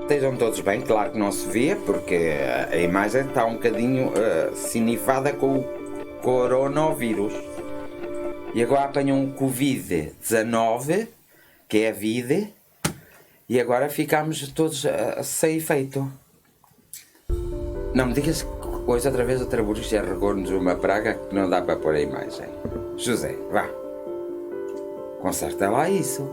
Estejam todos bem, claro que não se vê, porque a imagem está um bocadinho sinifada com o coronavírus. E agora apanham um Covid-19, que é a vida, e agora ficamos todos sem efeito. Não me digas que hoje outra vez o Trabucho regou-nos uma praga que não dá para pôr a imagem. José, vá, conserta lá isso.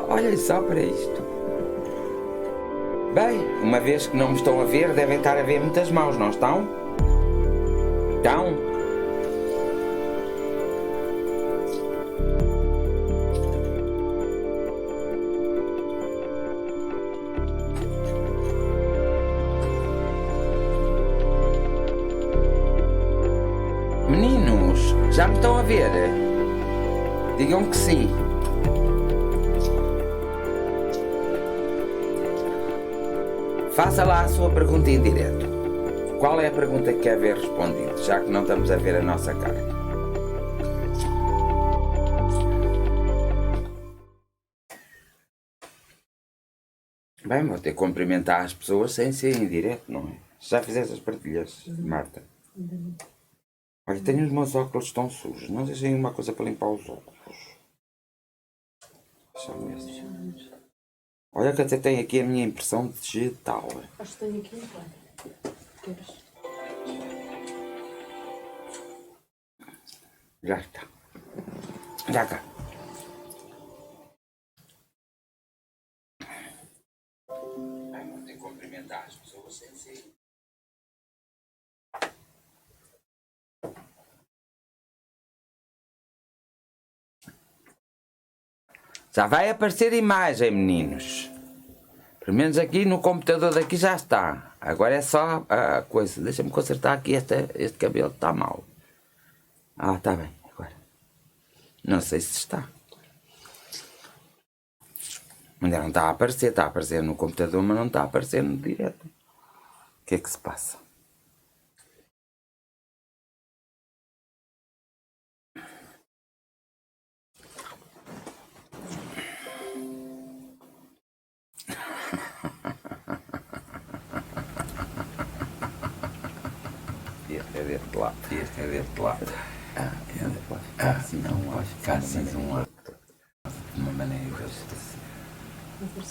Olha só para isto. Bem, uma vez que não me estão a ver, devem estar a ver muitas mãos, não estão? Estão? Meninos, já me estão a ver? Digam que sim. Faça lá a sua pergunta em direto. Qual é a pergunta que quer ver respondida, já que não estamos a ver a nossa cara? Bem, vou ter que cumprimentar as pessoas sem ser em direto, não é? Já fizeste as partilhas, Marta? Olha, tenho os meus óculos tão sujos. Não deixem uma coisa para limpar os óculos. Só mesmo. Olha que até tem aqui a minha impressão digital. Acho que tenho aqui um plano. Queres? Já está. Já cá. Vou ter que cumprimentar as pessoas sem ser. Já vai aparecer imagem, meninos. Pelo menos aqui no computador daqui já está. Agora é só a coisa. Deixa-me consertar aqui este cabelo, está mal. Ah, está bem. Agora. Não sei se está. Ainda não está a aparecer no computador, mas não está a aparecer no direto. O que é que se passa? Este é deste lado. Este é deste lado. Não pode ficar assim, não pode ficar assim de um lado. De uma maneira.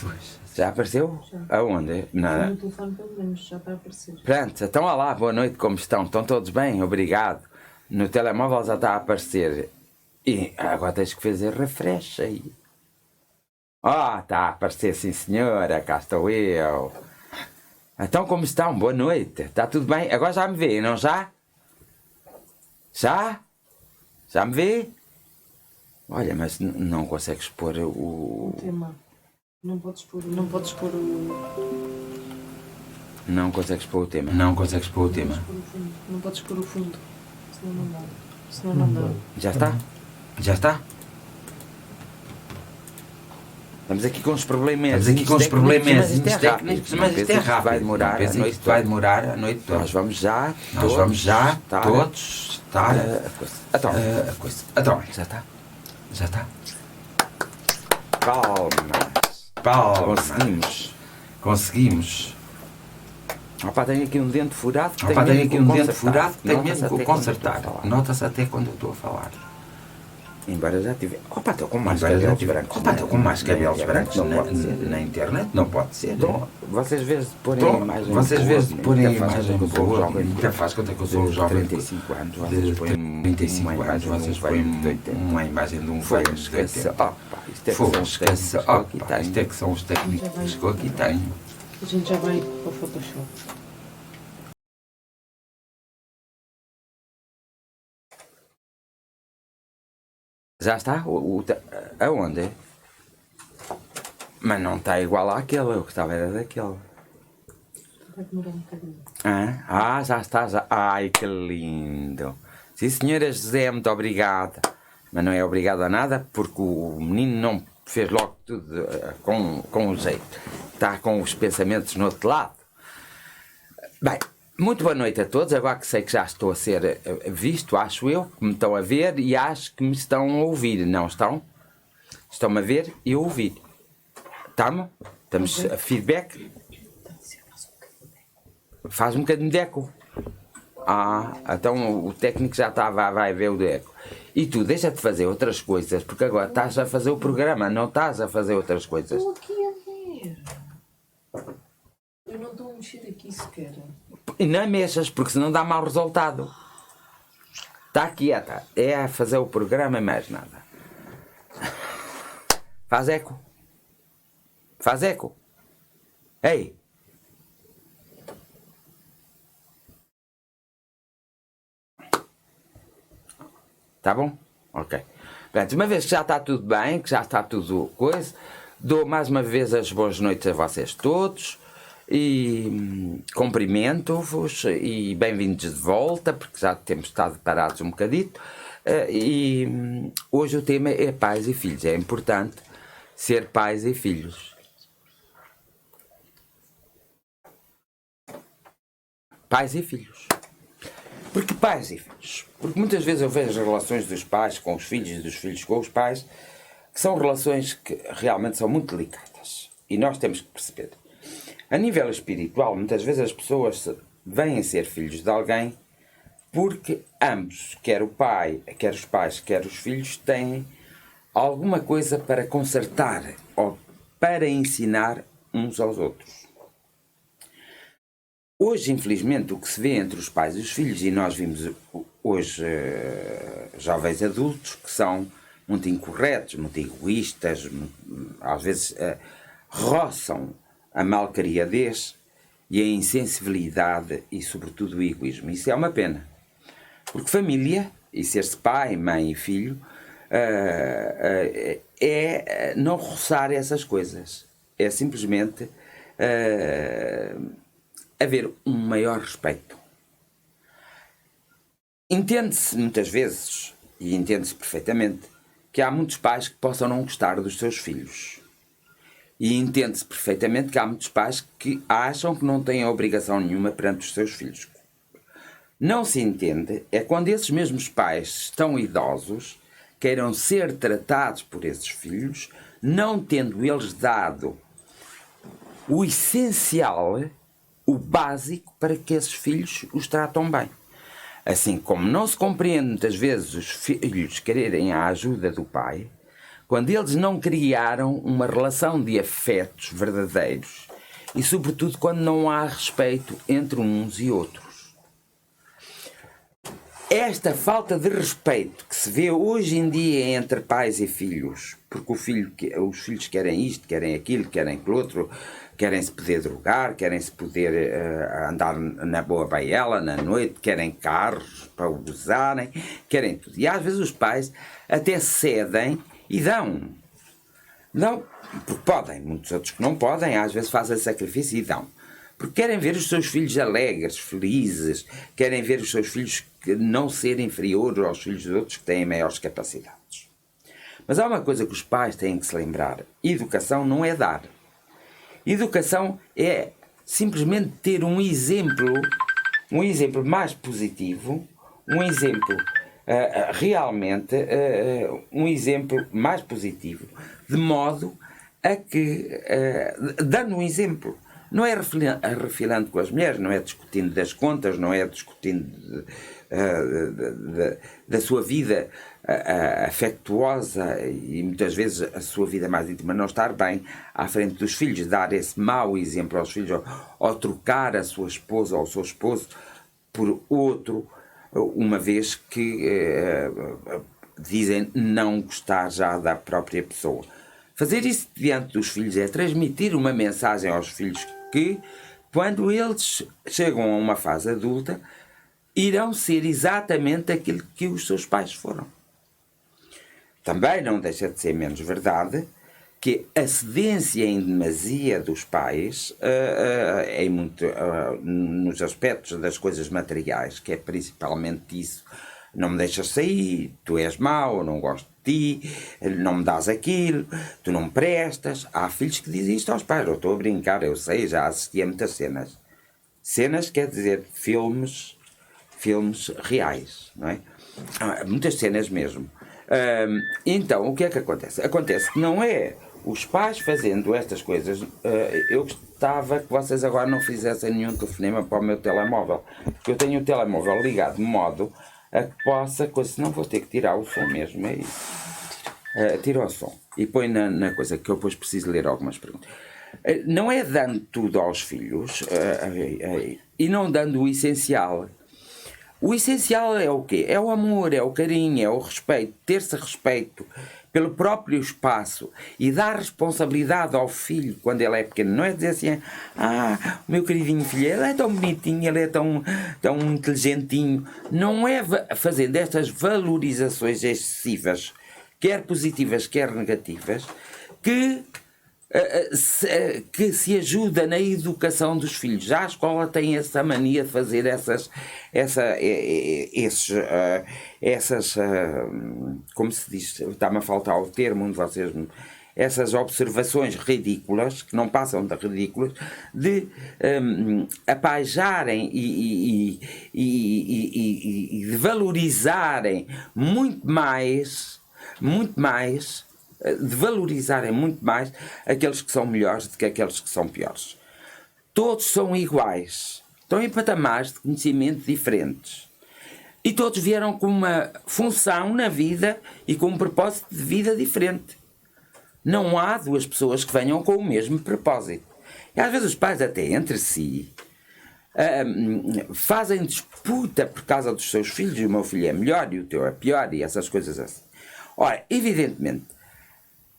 Pois. Já apareceu? Já. Aonde? Nada. No telefone pelo menos, já está a aparecer. Pronto, então olá, boa noite, como estão? Estão todos bem? Obrigado. No telemóvel já está a aparecer. E agora tens que fazer refresh aí. Está a aparecer, sim senhora, cá estou eu. Então como estão? Boa noite. Está tudo bem? Agora já me vê, não já? Já? Já me vê? Olha, mas não consegues pôr o tema. Não podes pôr o... Não podes pôr o... Não consegues pôr o tema. Não consegues pôr o tema. Não podes pôr o fundo. Senão não dá. Senão não dá. Já está? Já está? Estamos aqui com os problemas. Estamos aqui com os problemas técnicos, mas isto é rápido. Vai demorar a noite. Vai demorar a noite toda. Nós vamos já todos estar a coisa. Então, já está? Já está? Palmas. Conseguimos. Opa, tenho aqui um dente furado. Tenho aqui um dente furado que tenho mesmo que consertar. Nota-se até quando eu estou a falar. Embora já tive. Opa, estou com mais cabelos brancos. Opa, estou com mais cabelos brancos na internet. Não pode ser. Então, vocês vezes de porem a imagem. Vocês vezes de porem a imagem boa. Até faz conta que eu sou um jovem de 35 anos. Vocês põem 35 anos. Vocês põem uma imagem de um velho de 80. Opa, isto é que são os técnicos que eu aqui tenho. A gente já vai para o Photoshop. Já está? Aonde? Mas não está igual àquele, eu gostava era daquele. Vai demorar um bocadinho. Já está, já. Ai, que lindo. Sim, senhora José, muito obrigada. Mas não é obrigado a nada, porque o menino não fez logo tudo com o jeito. Está com os pensamentos no outro lado. Bem, muito boa noite a todos. Agora que sei que já estou a ser visto, acho eu, que me estão a ver e acho que me estão a ouvir, não estão? Estão-me a ver e a ouvir. Estamos a feedback. Faz um bocadinho de eco. Então o técnico já vai ver o eco. E tu deixa de fazer outras coisas, porque agora estás a fazer o programa, não estás a fazer outras coisas. Estou aqui a ver. Eu não estou a mexer aqui sequer. E não mexas, porque senão dá mau resultado. Está quieta. É a fazer o programa e mais nada. Faz eco. Faz eco. Ei. Tá bom? Ok. Portanto, uma vez que já está tudo bem, que já está tudo coisa, dou mais uma vez as boas noites a vocês todos e cumprimento-vos e bem-vindos de volta, porque já temos estado parados um bocadito. E hoje o tema é pais e filhos. É importante ser pais e filhos. Pais e filhos. Porque pais e filhos? Porque muitas vezes eu vejo as relações dos pais com os filhos e dos filhos com os pais, que são relações que realmente são muito delicadas. E nós temos que perceber. A nível espiritual, muitas vezes as pessoas vêm ser filhos de alguém porque ambos, quer o pai, quer os pais, quer os filhos, têm alguma coisa para consertar ou para ensinar uns aos outros. Hoje, infelizmente, o que se vê entre os pais e os filhos, e nós vimos hoje jovens adultos que são muito incorretos, muito egoístas, às vezes roçam a malcriadez e a insensibilidade e, sobretudo, o egoísmo. Isso é uma pena. Porque família, e ser-se pai, mãe e filho, é não roçar essas coisas. É simplesmente haver um maior respeito. Entende-se muitas vezes, e entende-se perfeitamente, que há muitos pais que possam não gostar dos seus filhos. E entende-se perfeitamente que há muitos pais que acham que não têm obrigação nenhuma perante os seus filhos. Não se entende é quando esses mesmos pais estão idosos, queiram ser tratados por esses filhos, não tendo eles dado o essencial, o básico, para que esses filhos os tratam bem. Assim como não se compreende muitas vezes os filhos quererem a ajuda do pai, quando eles não criaram uma relação de afetos verdadeiros e, sobretudo, quando não há respeito entre uns e outros. Esta falta de respeito que se vê hoje em dia entre pais e filhos, porque os filhos querem isto, querem aquilo, querem aquilo outro, querem se poder drogar, querem se poder andar na boa baela na noite, querem carros para usarem, querem tudo. E às vezes os pais até cedem e dão. Não, porque podem, muitos outros que não podem, às vezes fazem sacrifício e dão. Porque querem ver os seus filhos alegres, felizes, querem ver os seus filhos que não serem inferiores aos filhos de outros que têm maiores capacidades. Mas há uma coisa que os pais têm que se lembrar: educação não é dar. Educação é simplesmente ter um exemplo mais positivo, um exemplo realmente um exemplo mais positivo, de modo a que, dando um exemplo, não é refilando com as mulheres, não é discutindo das contas, não é discutindo da sua vida afetuosa e muitas vezes a sua vida mais íntima não estar bem à frente dos filhos, dar esse mau exemplo aos filhos, ou trocar a sua esposa ou o seu esposo por outro, uma vez que dizem não gostar já da própria pessoa. Fazer isso diante dos filhos é transmitir uma mensagem aos filhos que, quando eles chegam a uma fase adulta, irão ser exatamente aquilo que os seus pais foram. Também não deixa de ser menos verdade que a cedência em demasia dos pais, nos aspectos das coisas materiais, que é principalmente isso: não me deixas sair, tu és mau, não gosto de ti, não me dás aquilo, tu não me prestas. Há filhos que dizem isto aos pais. Eu estou a brincar, eu sei, já assisti a muitas cenas. Cenas quer dizer filmes reais, não é? Muitas cenas mesmo. Então, o que é que acontece? Acontece que não é os pais fazendo estas coisas. Eu gostava que vocês agora não fizessem nenhum telefonema para o meu telemóvel, porque eu tenho o telemóvel ligado de modo a que possa, senão vou ter que tirar o som mesmo, é isso. Tira o som e põe na coisa, que eu depois preciso ler algumas perguntas. Não é dando tudo aos filhos e não dando o essencial. O essencial é o quê? É o amor, é o carinho, é o respeito, ter-se respeito pelo próprio espaço e dar responsabilidade ao filho quando ele é pequeno. Não é dizer assim, o meu queridinho filho, ele é tão bonitinho, ele é tão inteligentinho. Não é fazendo estas valorizações excessivas, quer positivas, quer negativas, que se ajuda na educação dos filhos. Já a escola tem essa mania de fazer como se diz, está-me a faltar o termo, um de vocês, essas observações ridículas, que não passam de ridículas, de apaijarem e de valorizarem muito mais de valorizarem muito mais aqueles que são melhores do que aqueles que são piores. Todos são iguais, estão em patamares de conhecimento diferentes e todos vieram com uma função na vida e com um propósito de vida diferente. Não há duas pessoas que venham com o mesmo propósito. E às vezes os pais até entre si fazem disputa por causa dos seus filhos, e o meu filho é melhor e o teu é pior e essas coisas assim. Ora, evidentemente,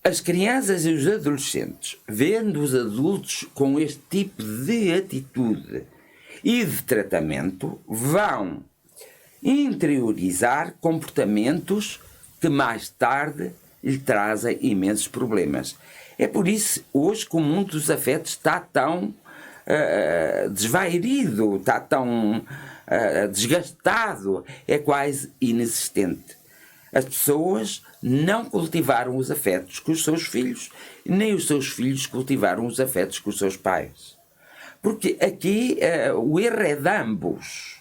as crianças e os adolescentes, vendo os adultos com este tipo de atitude e de tratamento, vão interiorizar comportamentos que mais tarde lhe trazem imensos problemas. É por isso, hoje, que o mundo dos afetos está tão desvairido, está tão desgastado, é quase inexistente. As pessoas não cultivaram os afetos com os seus filhos, nem os seus filhos cultivaram os afetos com os seus pais. Porque aqui o erro é de ambos.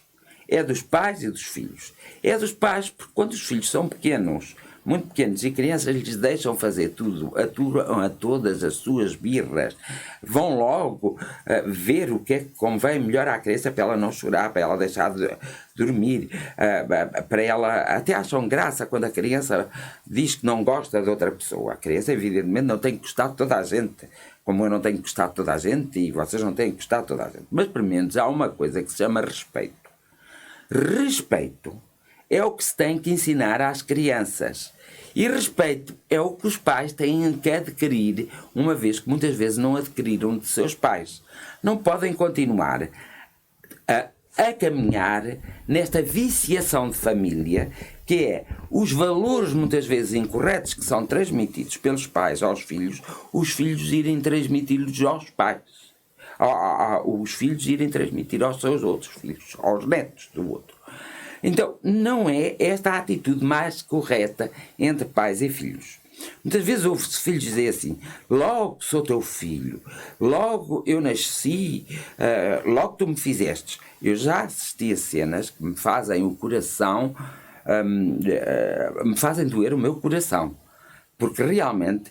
É dos pais e dos filhos. É dos pais porque quando os filhos são pequenos, muito pequenos, e crianças lhes deixam fazer tudo, aturam a todas as suas birras, vão logo ver o que é que convém melhor à criança para ela não chorar, para ela deixar de dormir, para ela, até acham graça quando a criança diz que não gosta de outra pessoa. A criança evidentemente não tem que gostar de toda a gente, como eu não tenho que gostar de toda a gente e vocês não têm que gostar de toda a gente, mas pelo menos há uma coisa que se chama respeito. Respeito é o que se tem que ensinar às crianças. E respeito é o que os pais têm que adquirir, uma vez que muitas vezes não adquiriram de seus pais. Não podem continuar a caminhar nesta viciação de família, que é os valores muitas vezes incorretos que são transmitidos pelos pais aos filhos, os filhos irem transmiti-los aos pais. Os filhos irem transmitir aos seus outros filhos, aos netos do outro. Então, não é esta a atitude mais correta entre pais e filhos. Muitas vezes ouve-se filhos dizer assim, logo sou teu filho, logo eu nasci, logo tu me fizestes. Eu já assisti a cenas que me fazem o coração, me fazem doer o meu coração, porque realmente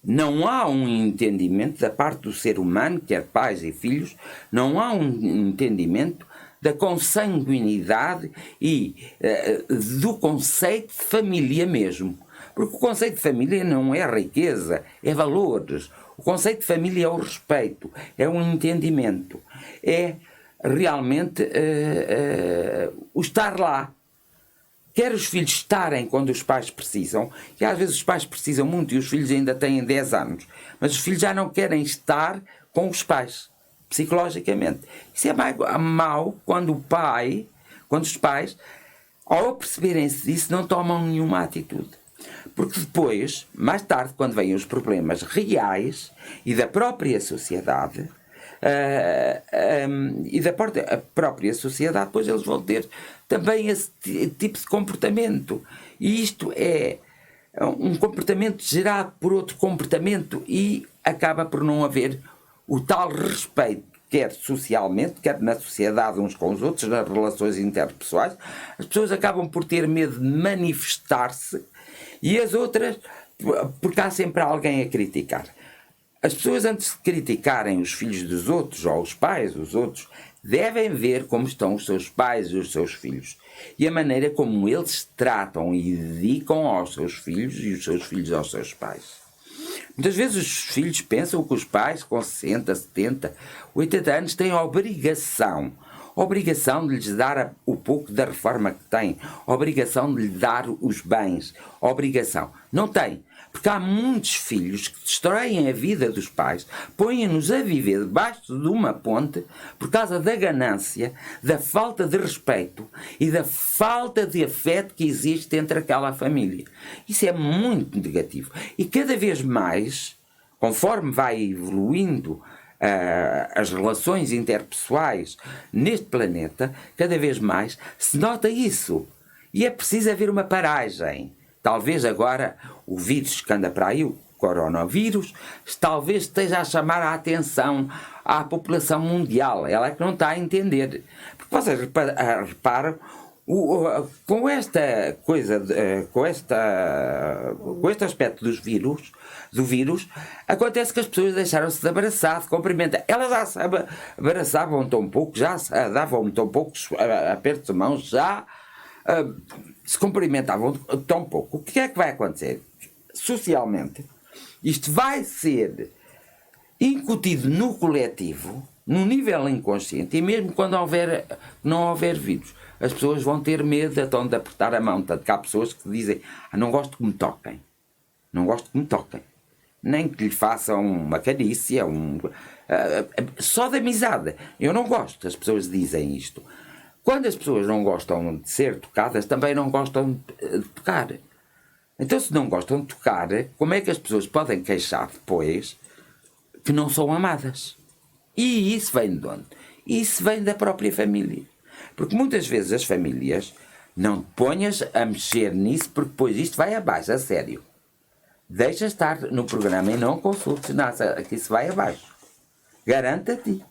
não há um entendimento da parte do ser humano, quer pais e filhos, não há um entendimento da consanguinidade e do conceito de família mesmo. Porque o conceito de família não é riqueza, é valores. O conceito de família é o respeito, é um entendimento, é realmente o estar lá. Quer os filhos estarem quando os pais precisam, e às vezes os pais precisam muito e os filhos ainda têm 10 anos, mas os filhos já não querem estar com os pais, psicologicamente. Isso é mau quando os pais, ao perceberem-se disso, não tomam nenhuma atitude. Porque depois, mais tarde, quando vêm os problemas reais e da própria sociedade, depois eles vão ter também esse tipo de comportamento. E isto é um comportamento gerado por outro comportamento e acaba por não haver o tal respeito, quer socialmente, quer na sociedade uns com os outros, nas relações interpessoais. As pessoas acabam por ter medo de manifestar-se E as outras, porque há sempre alguém a criticar. As pessoas, antes de criticarem os filhos dos outros, ou os pais dos outros, devem ver como estão os seus pais e os seus filhos. E a maneira como eles tratam e dedicam aos seus filhos e os seus filhos aos seus pais. Muitas vezes os filhos pensam que os pais com 60, 70, 80 anos têm a obrigação de lhes dar o pouco da reforma que têm, obrigação de lhes dar os bens, obrigação. Não tem. Porque há muitos filhos que destroem a vida dos pais, põem-nos a viver debaixo de uma ponte por causa da ganância, da falta de respeito e da falta de afeto que existe entre aquela família. Isso é muito negativo. E cada vez mais, conforme vai evoluindo as relações interpessoais neste planeta, cada vez mais se nota isso. E é preciso haver uma paragem. Talvez agora o vírus que anda para aí, o coronavírus, talvez esteja a chamar a atenção à população mundial. Ela é que não está a entender. Porque vocês reparam, com esta coisa, com este aspecto do vírus, acontece que as pessoas deixaram-se de abraçar, de cumprimentar. Elas já se abraçavam tão pouco, já se davam tão poucos apertos de mãos, já se cumprimentavam tão pouco. O que é que vai acontecer? Socialmente, isto vai ser incutido no coletivo, no nível inconsciente, e mesmo quando não houver vírus, as pessoas vão ter medo então de apertar a mão. Tanto que há pessoas que dizem: não gosto que me toquem, não gosto que me toquem, nem que lhe façam uma carícia, só de amizade. Eu não gosto. As pessoas dizem isto. Quando as pessoas não gostam de ser tocadas, também não gostam de tocar. Então, se não gostam de tocar, como é que as pessoas podem queixar depois que não são amadas? E isso vem de onde? Isso vem da própria família. Porque muitas vezes as famílias não te ponhas a mexer nisso, porque depois isto vai abaixo, a sério. Deixa estar no programa e não consultes nada, que isso vai abaixo. Garanta-te.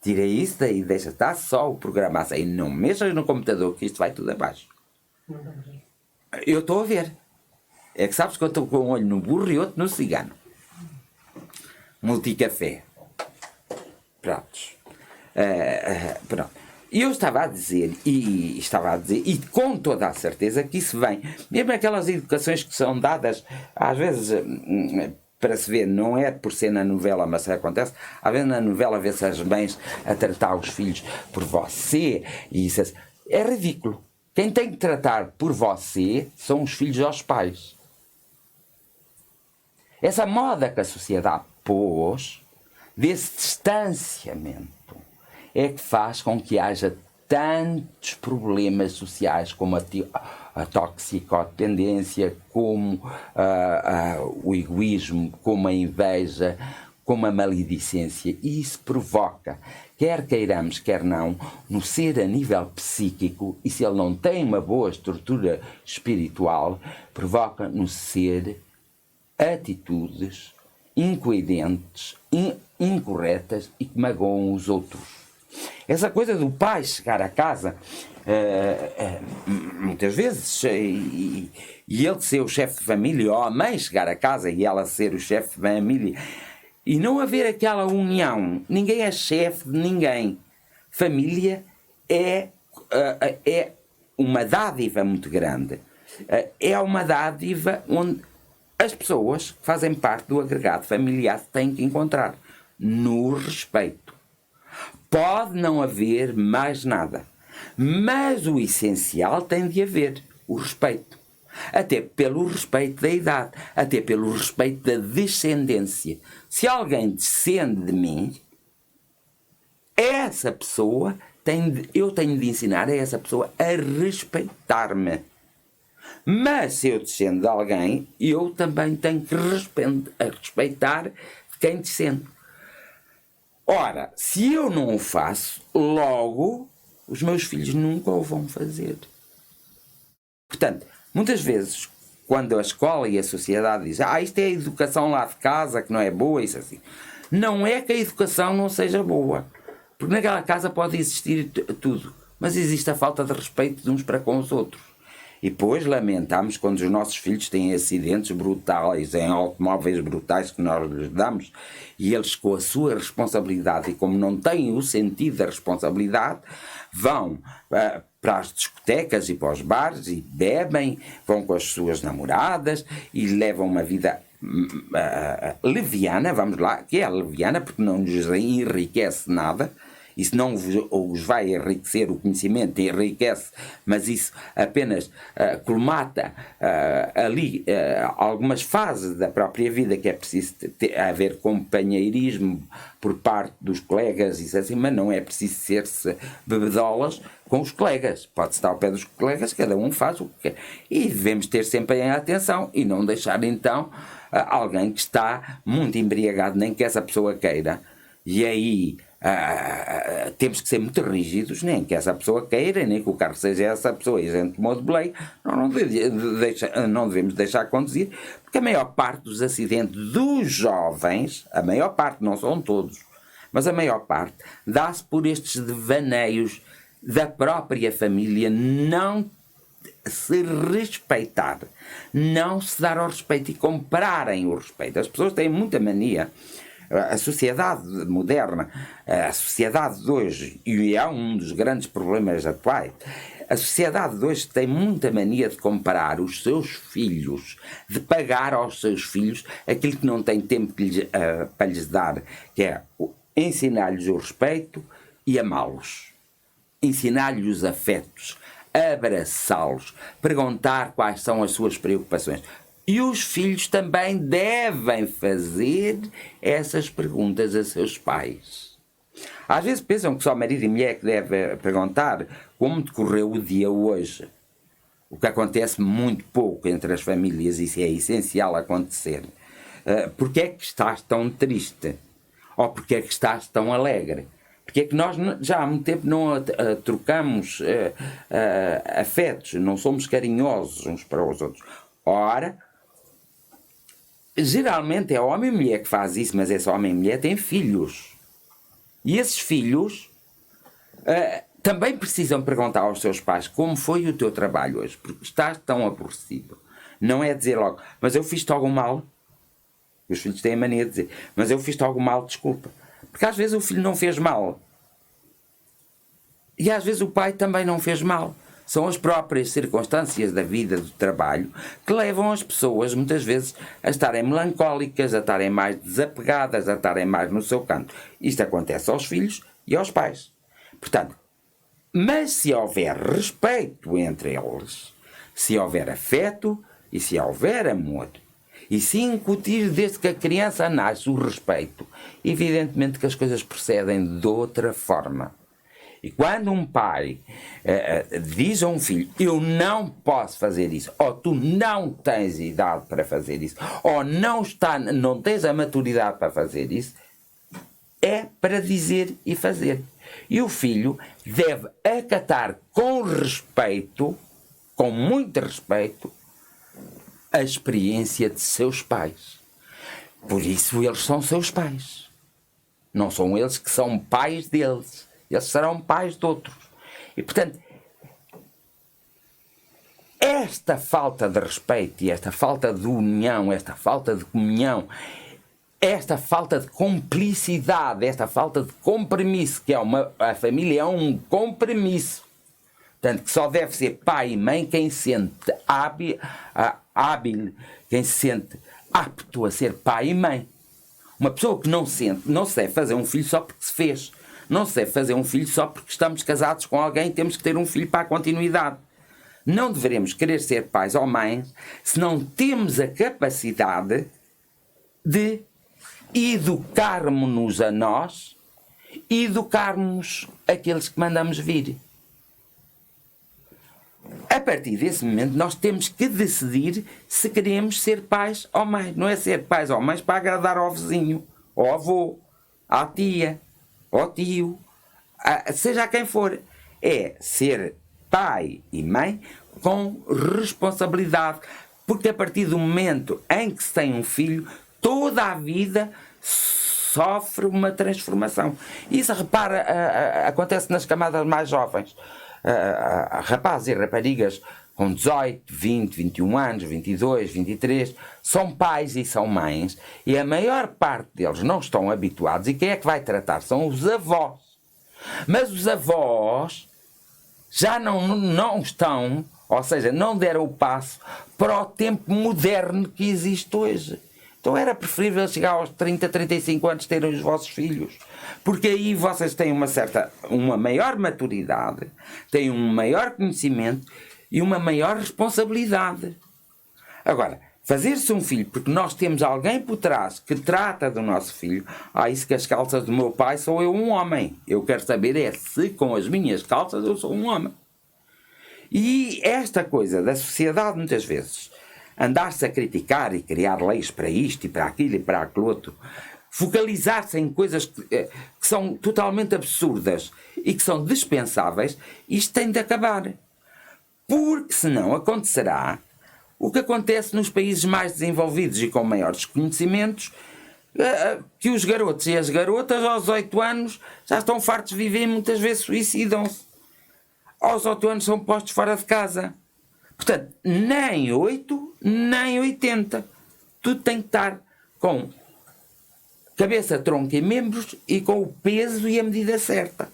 Tira isso daí, deixa estar só o programa assim. Não mexas no computador, que isto vai tudo abaixo. Eu estou a ver. É que sabes que eu estou com um olho no burro e outro no cigano. Multicafé. Prontos. Pronto. E eu estava a dizer, e com toda a certeza que isso vem, mesmo aquelas educações que são dadas, às vezes, para se ver, não é por ser na novela, mas acontece, às vezes na novela vê-se as mães a tratar os filhos por você, e isso é ridículo. Quem tem que tratar por você são os filhos aos pais. Essa moda que a sociedade pôs, desse distanciamento, é que faz com que haja tantos problemas sociais como a toxicodependência, como o egoísmo, como a inveja, como a maledicência. E isso provoca, quer queiramos, quer não, no ser a nível psíquico, e se ele não tem uma boa estrutura espiritual, provoca no ser atitudes incoerentes, incorretas e que magoam os outros. Essa coisa do pai chegar a casa, muitas vezes, e ele ser o chefe de família, ou a mãe chegar a casa e ela ser o chefe de família, e não haver aquela união. Ninguém é chefe de ninguém. Família é uma dádiva muito grande. É uma dádiva onde as pessoas que fazem parte do agregado familiar têm que encontrar no respeito. Pode não haver mais nada, mas o essencial tem de haver, o respeito. Até pelo respeito da idade, até pelo respeito da descendência. Se alguém descende de mim, essa pessoa eu tenho de ensinar a essa pessoa a respeitar-me. Mas se eu descendo de alguém, eu também tenho que respeitar quem descende. Ora, se eu não o faço, logo os meus filhos nunca o vão fazer. Portanto, muitas vezes, quando a escola e a sociedade dizem isto é a educação lá de casa, que não é boa, isso assim. Não é que a educação não seja boa. Porque naquela casa pode existir tudo. Mas existe a falta de respeito de uns para com os outros. E depois lamentamos quando os nossos filhos têm acidentes brutais, em automóveis brutais que nós lhes damos, e eles, com a sua responsabilidade, e como não têm o sentido da responsabilidade, vão para as discotecas e para os bares e bebem, vão com as suas namoradas e levam uma vida leviana, vamos lá, que é leviana porque não lhes enriquece nada. Isso não os vai enriquecer, o conhecimento enriquece, mas isso apenas colmata ali algumas fases da própria vida, que é preciso haver companheirismo por parte dos colegas, isso assim, mas não é preciso ser-se bebedolas com os colegas. Pode estar ao pé dos colegas, cada um faz o que quer. E devemos ter sempre em atenção e não deixar então alguém que está muito embriagado, nem que essa pessoa queira. E aí temos que ser muito rígidos, nem que essa pessoa queira, nem que o carro seja essa pessoa e a gente tomou de boleia, não devemos deixar conduzir, porque a maior parte dos acidentes dos jovens, a maior parte, não são todos, mas a maior parte, dá-se por estes devaneios da própria família não se respeitar, não se dar ao respeito e comprarem o respeito. As pessoas têm muita mania. A sociedade moderna, a sociedade de hoje, e é um dos grandes problemas atuais, a sociedade de hoje tem muita mania de comparar os seus filhos, de pagar aos seus filhos aquilo que não tem tempo para lhes dar, que é ensinar-lhes o respeito e amá-los, ensinar-lhes os afetos, abraçá-los, perguntar quais são as suas preocupações. E os filhos também devem fazer essas perguntas a seus pais. Às vezes pensam que só marido e mulher que devem perguntar como decorreu o dia hoje. O que acontece muito pouco entre as famílias, isso é essencial acontecer. Porquê é que estás tão triste? Ou porquê é que estás tão alegre? Porque é que nós já há muito tempo não trocamos afetos, não somos carinhosos uns para os outros. Ora, geralmente é homem e mulher que faz isso, mas esse homem e mulher têm filhos. E esses filhos também precisam perguntar aos seus pais como foi o teu trabalho hoje, porque estás tão aborrecido. Não é dizer logo, mas eu fiz-te algum mal. Os filhos têm a mania de dizer, mas eu fiz-te algum mal, desculpa. Porque às vezes o filho não fez mal. E às vezes o pai também não fez mal. São as próprias circunstâncias da vida, do trabalho, que levam as pessoas, muitas vezes, a estarem melancólicas, a estarem mais desapegadas, a estarem mais no seu canto. Isto acontece aos filhos e aos pais. Portanto, mas se houver respeito entre eles, se houver afeto e se houver amor, e se incutir desde que a criança nasce o respeito, evidentemente que as coisas procedem de outra forma. E quando um pai diz a um filho, eu não posso fazer isso, ou tu não tens idade para fazer isso, ou não tens a maturidade para fazer isso, é para dizer e fazer. E o filho deve acatar com respeito, com muito respeito, a experiência de seus pais. Por isso eles são seus pais. Não são eles que são pais deles. Eles serão pais de outros. E, portanto, esta falta de respeito e esta falta de união, esta falta de comunhão, esta falta de cumplicidade, esta falta de compromisso, que a família é um compromisso. Portanto, que só deve ser pai e mãe quem se sente hábil, quem se sente apto a ser pai e mãe. Uma pessoa que não se deve fazer um filho só porque se fez. Não se deve fazer um filho só porque estamos casados com alguém e temos que ter um filho para a continuidade. Não deveremos querer ser pais ou mães se não temos a capacidade de educarmos-nos a nós e educarmos aqueles que mandamos vir. A partir desse momento nós temos que decidir se queremos ser pais ou mães. Não é ser pais ou mães para agradar ao vizinho, ao avô, à tia, ao tio, seja a quem for. É ser pai e mãe com responsabilidade. Porque a partir do momento em que se tem um filho, toda a vida sofre uma transformação. Isso, repara, acontece nas camadas mais jovens. Rapazes e raparigas com 18, 20, 21 anos, 22, 23, são pais e são mães, e a maior parte deles não estão habituados, e quem é que vai tratar? São os avós. Mas os avós já não estão, ou seja, não deram o passo para o tempo moderno que existe hoje. Então era preferível chegar aos 30, 35 anos terem os vossos filhos, porque aí vocês têm uma maior maturidade, têm um maior conhecimento e uma maior responsabilidade. Agora, fazer-se um filho porque nós temos alguém por trás que trata do nosso filho, isso que as calças do meu pai sou eu um homem. Eu quero saber se com as minhas calças eu sou um homem. E esta coisa da sociedade muitas vezes andar-se a criticar e criar leis para isto e para aquilo e para aquilo outro, focalizar-se em coisas que são totalmente absurdas e que são dispensáveis, isto tem de acabar. Porque senão acontecerá o que acontece nos países mais desenvolvidos e com maiores conhecimentos, que os garotos e as garotas aos 8 anos já estão fartos de viver e muitas vezes suicidam-se. Aos 8 anos são postos fora de casa. Portanto, nem 8, nem 80. Tudo tem que estar com cabeça, tronco e membros e com o peso e a medida certa.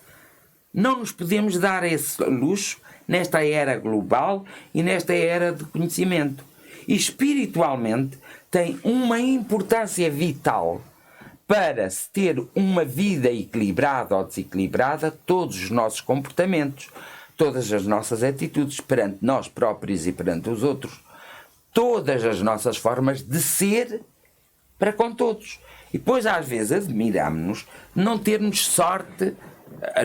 Não nos podemos dar esse luxo nesta era global e nesta era de conhecimento. E espiritualmente tem uma importância vital para se ter uma vida equilibrada ou desequilibrada, todos os nossos comportamentos, todas as nossas atitudes perante nós próprios e perante os outros, todas as nossas formas de ser para com todos. E depois às vezes admiramos-nos não termos sorte.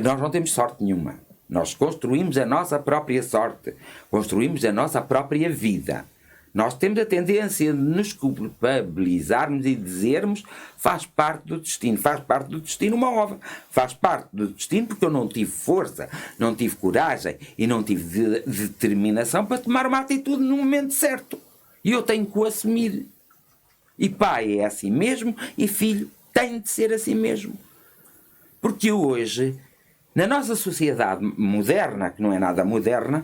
Nós não temos sorte nenhuma. Nós construímos a nossa própria sorte, construímos a nossa própria vida. Nós temos a tendência de nos culpabilizarmos e dizermos faz parte do destino uma ova, faz parte do destino porque eu não tive força, não tive coragem e não tive determinação para tomar uma atitude no momento certo. E eu tenho que o assumir. E pai é assim mesmo e filho tem de ser assim mesmo. Porque hoje, na nossa sociedade moderna, que não é nada moderna,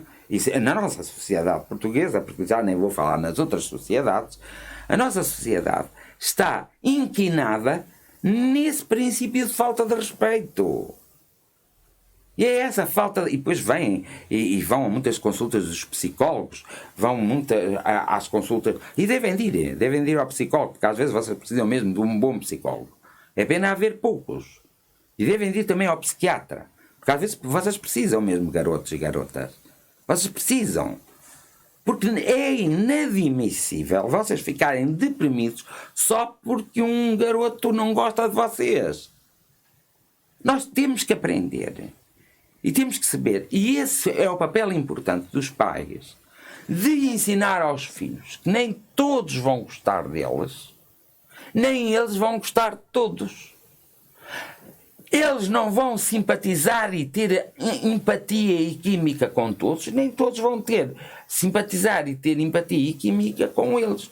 na nossa sociedade portuguesa, porque já nem vou falar nas outras sociedades, a nossa sociedade está inquinada nesse princípio de falta de respeito. E é essa falta. E depois vêm e vão a muitas consultas dos psicólogos, vão às consultas. E devem de ir ao psicólogo, porque às vezes vocês precisam mesmo de um bom psicólogo. É pena haver poucos. E devem ir também ao psiquiatra. Porque às vezes vocês precisam mesmo, garotos e garotas. Vocês precisam. Porque é inadmissível vocês ficarem deprimidos só porque um garoto não gosta de vocês. Nós temos que aprender. E temos que saber. E esse é o papel importante dos pais. De ensinar aos filhos que nem todos vão gostar deles, nem eles vão gostar de todos. Eles não vão simpatizar e ter empatia e química com todos, nem todos vão simpatizar e ter empatia e química com eles.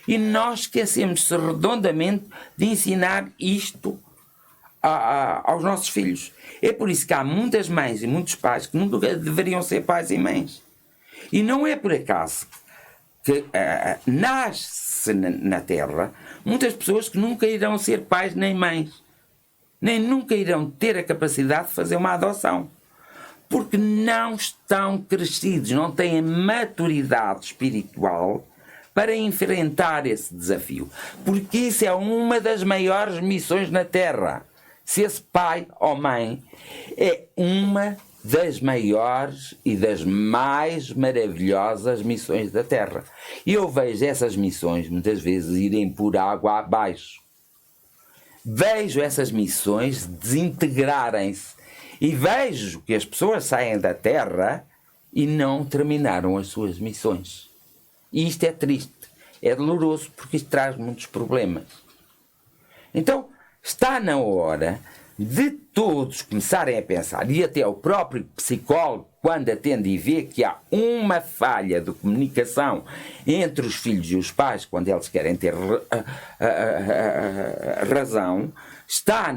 E nós esquecemos-se redondamente de ensinar isto aos nossos filhos. É por isso que há muitas mães e muitos pais que nunca deveriam ser pais e mães. E não é por acaso que nasce na Terra muitas pessoas que nunca irão ser pais nem mães. Nem nunca irão ter a capacidade de fazer uma adoção. Porque não estão crescidos, não têm maturidade espiritual para enfrentar esse desafio. Porque isso é uma das maiores missões na Terra. Se esse pai ou mãe é uma das maiores e das mais maravilhosas missões da Terra. E eu vejo essas missões muitas vezes irem por água abaixo. Vejo essas missões desintegrarem-se e vejo que as pessoas saem da Terra e não terminaram as suas missões. E isto é triste, é doloroso, porque isto traz muitos problemas. Então, está na hora de todos começarem a pensar, e até o próprio psicólogo, quando atende e vê que há uma falha de comunicação entre os filhos e os pais, quando eles querem ter razão, está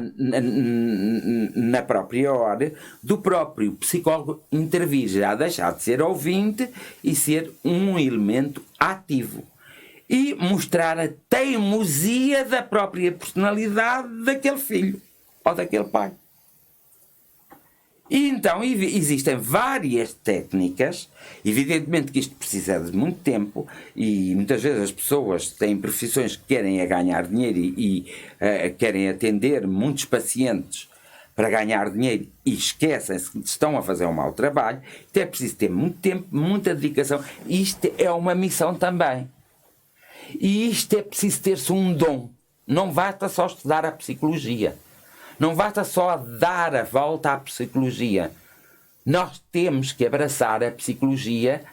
na própria hora do próprio psicólogo intervir, já deixar de ser ouvinte e ser um elemento ativo. E mostrar a teimosia da própria personalidade daquele filho ou daquele pai. E então existem várias técnicas, evidentemente que isto precisa de muito tempo e muitas vezes as pessoas têm profissões que querem ganhar dinheiro e querem atender muitos pacientes para ganhar dinheiro e esquecem-se que estão a fazer um mau trabalho. Então é preciso ter muito tempo, muita dedicação. Isto é uma missão também. E isto é preciso ter-se um dom. Não basta só estudar a psicologia. Não basta só dar a volta à psicologia. Nós temos que abraçar a psicologia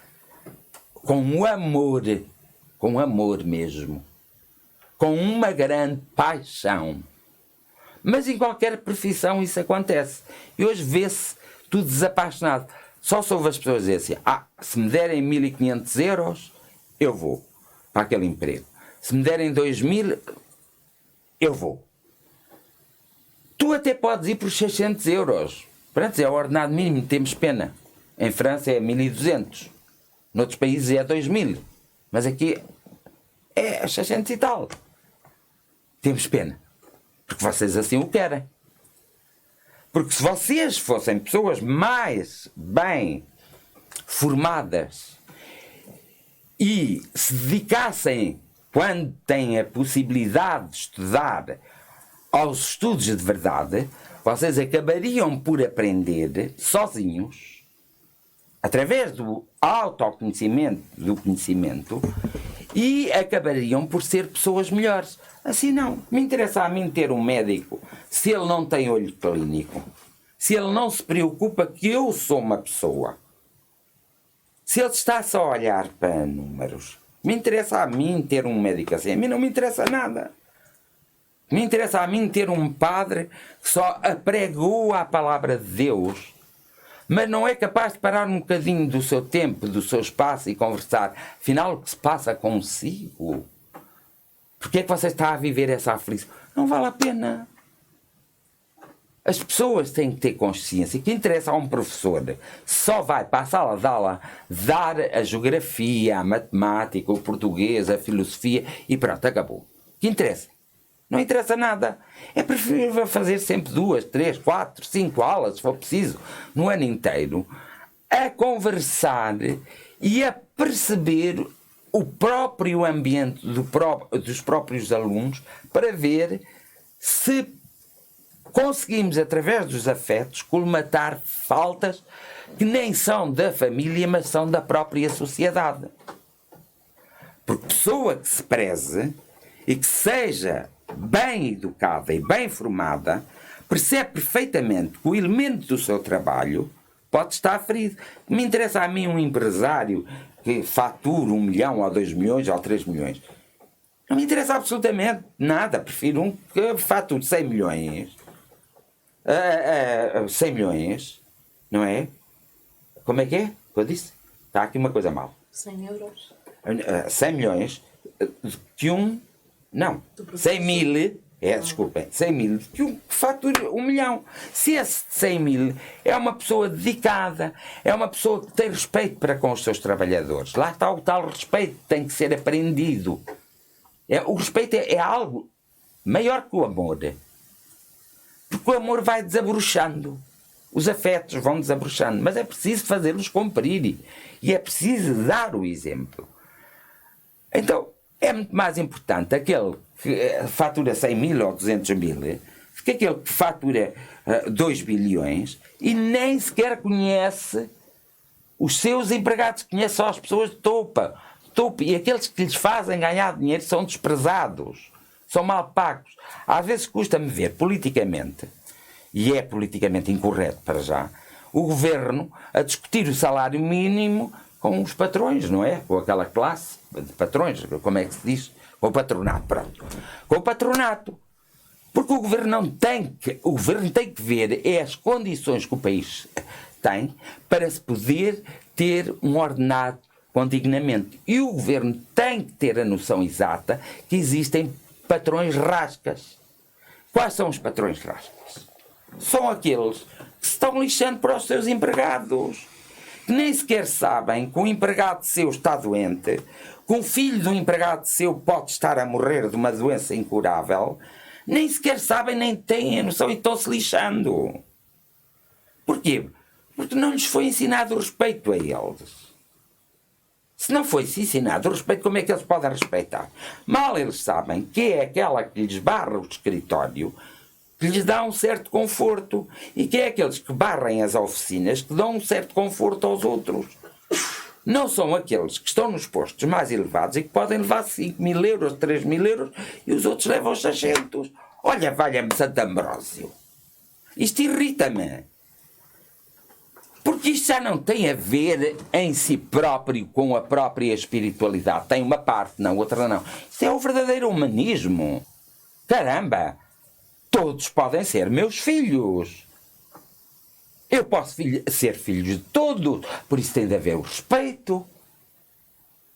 com amor mesmo. Com uma grande paixão. Mas em qualquer profissão isso acontece. E hoje vê-se tudo desapaixonado. Só se ouve as pessoas dizer assim, se me derem 1.500 euros, eu vou para aquele emprego. Se me derem 2.000, eu vou. Tu até podes ir por 600 euros. Pronto, é o ordenado mínimo, temos pena. Em França é 1.200. Noutros países é 2.000. Mas aqui é 600 e tal. Temos pena. Porque vocês assim o querem. Porque se vocês fossem pessoas mais bem formadas e se dedicassem, quando têm a possibilidade de estudar, aos estudos de verdade, vocês acabariam por aprender sozinhos, através do autoconhecimento, do conhecimento, e acabariam por ser pessoas melhores. Assim não. Me interessa a mim ter um médico se ele não tem olho clínico, se ele não se preocupa que eu sou uma pessoa, se ele está só a olhar para números. Me interessa a mim ter um médico assim. A mim não me interessa nada. Me interessa a mim ter um padre que só apregou a palavra de Deus, mas não é capaz de parar um bocadinho do seu tempo, do seu espaço e conversar. Afinal, o que se passa consigo? Porquê é que você está a viver essa aflição? Não vale a pena. As pessoas têm que ter consciência que interessa a um professor só vai para a sala de aula dar a geografia, a matemática, o português, a filosofia e pronto, acabou. O que interessa? Não interessa nada. É preferível fazer sempre 2, 3, 4, 5 aulas, se for preciso, no ano inteiro, a conversar e a perceber o próprio ambiente dos próprios alunos para ver se conseguimos, através dos afetos, colmatar faltas que nem são da família, mas são da própria sociedade. Porque pessoa que se preze e que seja bem educada e bem formada, percebe perfeitamente que o elemento do seu trabalho pode estar ferido. Me interessa a mim um empresário que fatura 1 milhão, ou 2 milhões, ou 3 milhões. Não me interessa absolutamente nada. Prefiro um que fature 100 milhões. 100 milhões, não é? Como é que é? Eu disse? Está aqui uma coisa mal. 100 euros. 100 milhões que um... Não, 100 mil... desculpem, 100 mil que um fatura 1 milhão. Se esse 100 mil é uma pessoa dedicada, é uma pessoa que tem respeito para com os seus trabalhadores. Lá está o tal respeito que tem que ser aprendido. O respeito é algo maior que o amor. Porque o amor vai desabrochando. Os afetos vão desabrochando. Mas é preciso fazê-los cumprir. E é preciso dar o exemplo. Então, é muito mais importante aquele que fatura 100 mil ou 200 mil do que aquele que fatura 2 bilhões e nem sequer conhece os seus empregados. Conhece só as pessoas de topo. E aqueles que lhes fazem ganhar dinheiro são desprezados. São mal pagos. Às vezes custa-me ver politicamente, e é politicamente incorreto para já, o governo a discutir o salário mínimo com os patrões, não é? Com aquela classe de patrões, como é que se diz? Com o patronato, pronto. Com o patronato. Porque o governo tem que ver as condições que o país tem para se poder ter um ordenado com dignamente. E o governo tem que ter a noção exata que existem patrões rascas. Quais são os patrões frágeis? São aqueles que se estão lixando para os seus empregados, que nem sequer sabem que o empregado seu está doente, que um filho do empregado seu pode estar a morrer de uma doença incurável, nem sequer sabem, nem têm a noção e estão-se lixando. Porquê? Porque não lhes foi ensinado o respeito a eles. Se não foi-se ensinado o respeito, como é que eles podem respeitar? Mal eles sabem que é aquela que lhes barra o escritório, que lhes dá um certo conforto, e que é aqueles que barrem as oficinas que dão um certo conforto aos outros. Não são aqueles que estão nos postos mais elevados e que podem levar 5.000 euros, 3.000 euros e os outros levam os 600. Olha, valha-me Santo Ambrósio. Isto irrita-me. Porque isto já não tem a ver em si próprio com a própria espiritualidade. Tem uma parte, não, outra não. Isto é o verdadeiro humanismo. Caramba! Todos podem ser meus filhos. Eu posso ser filho de todos. Por isso tem de haver o respeito.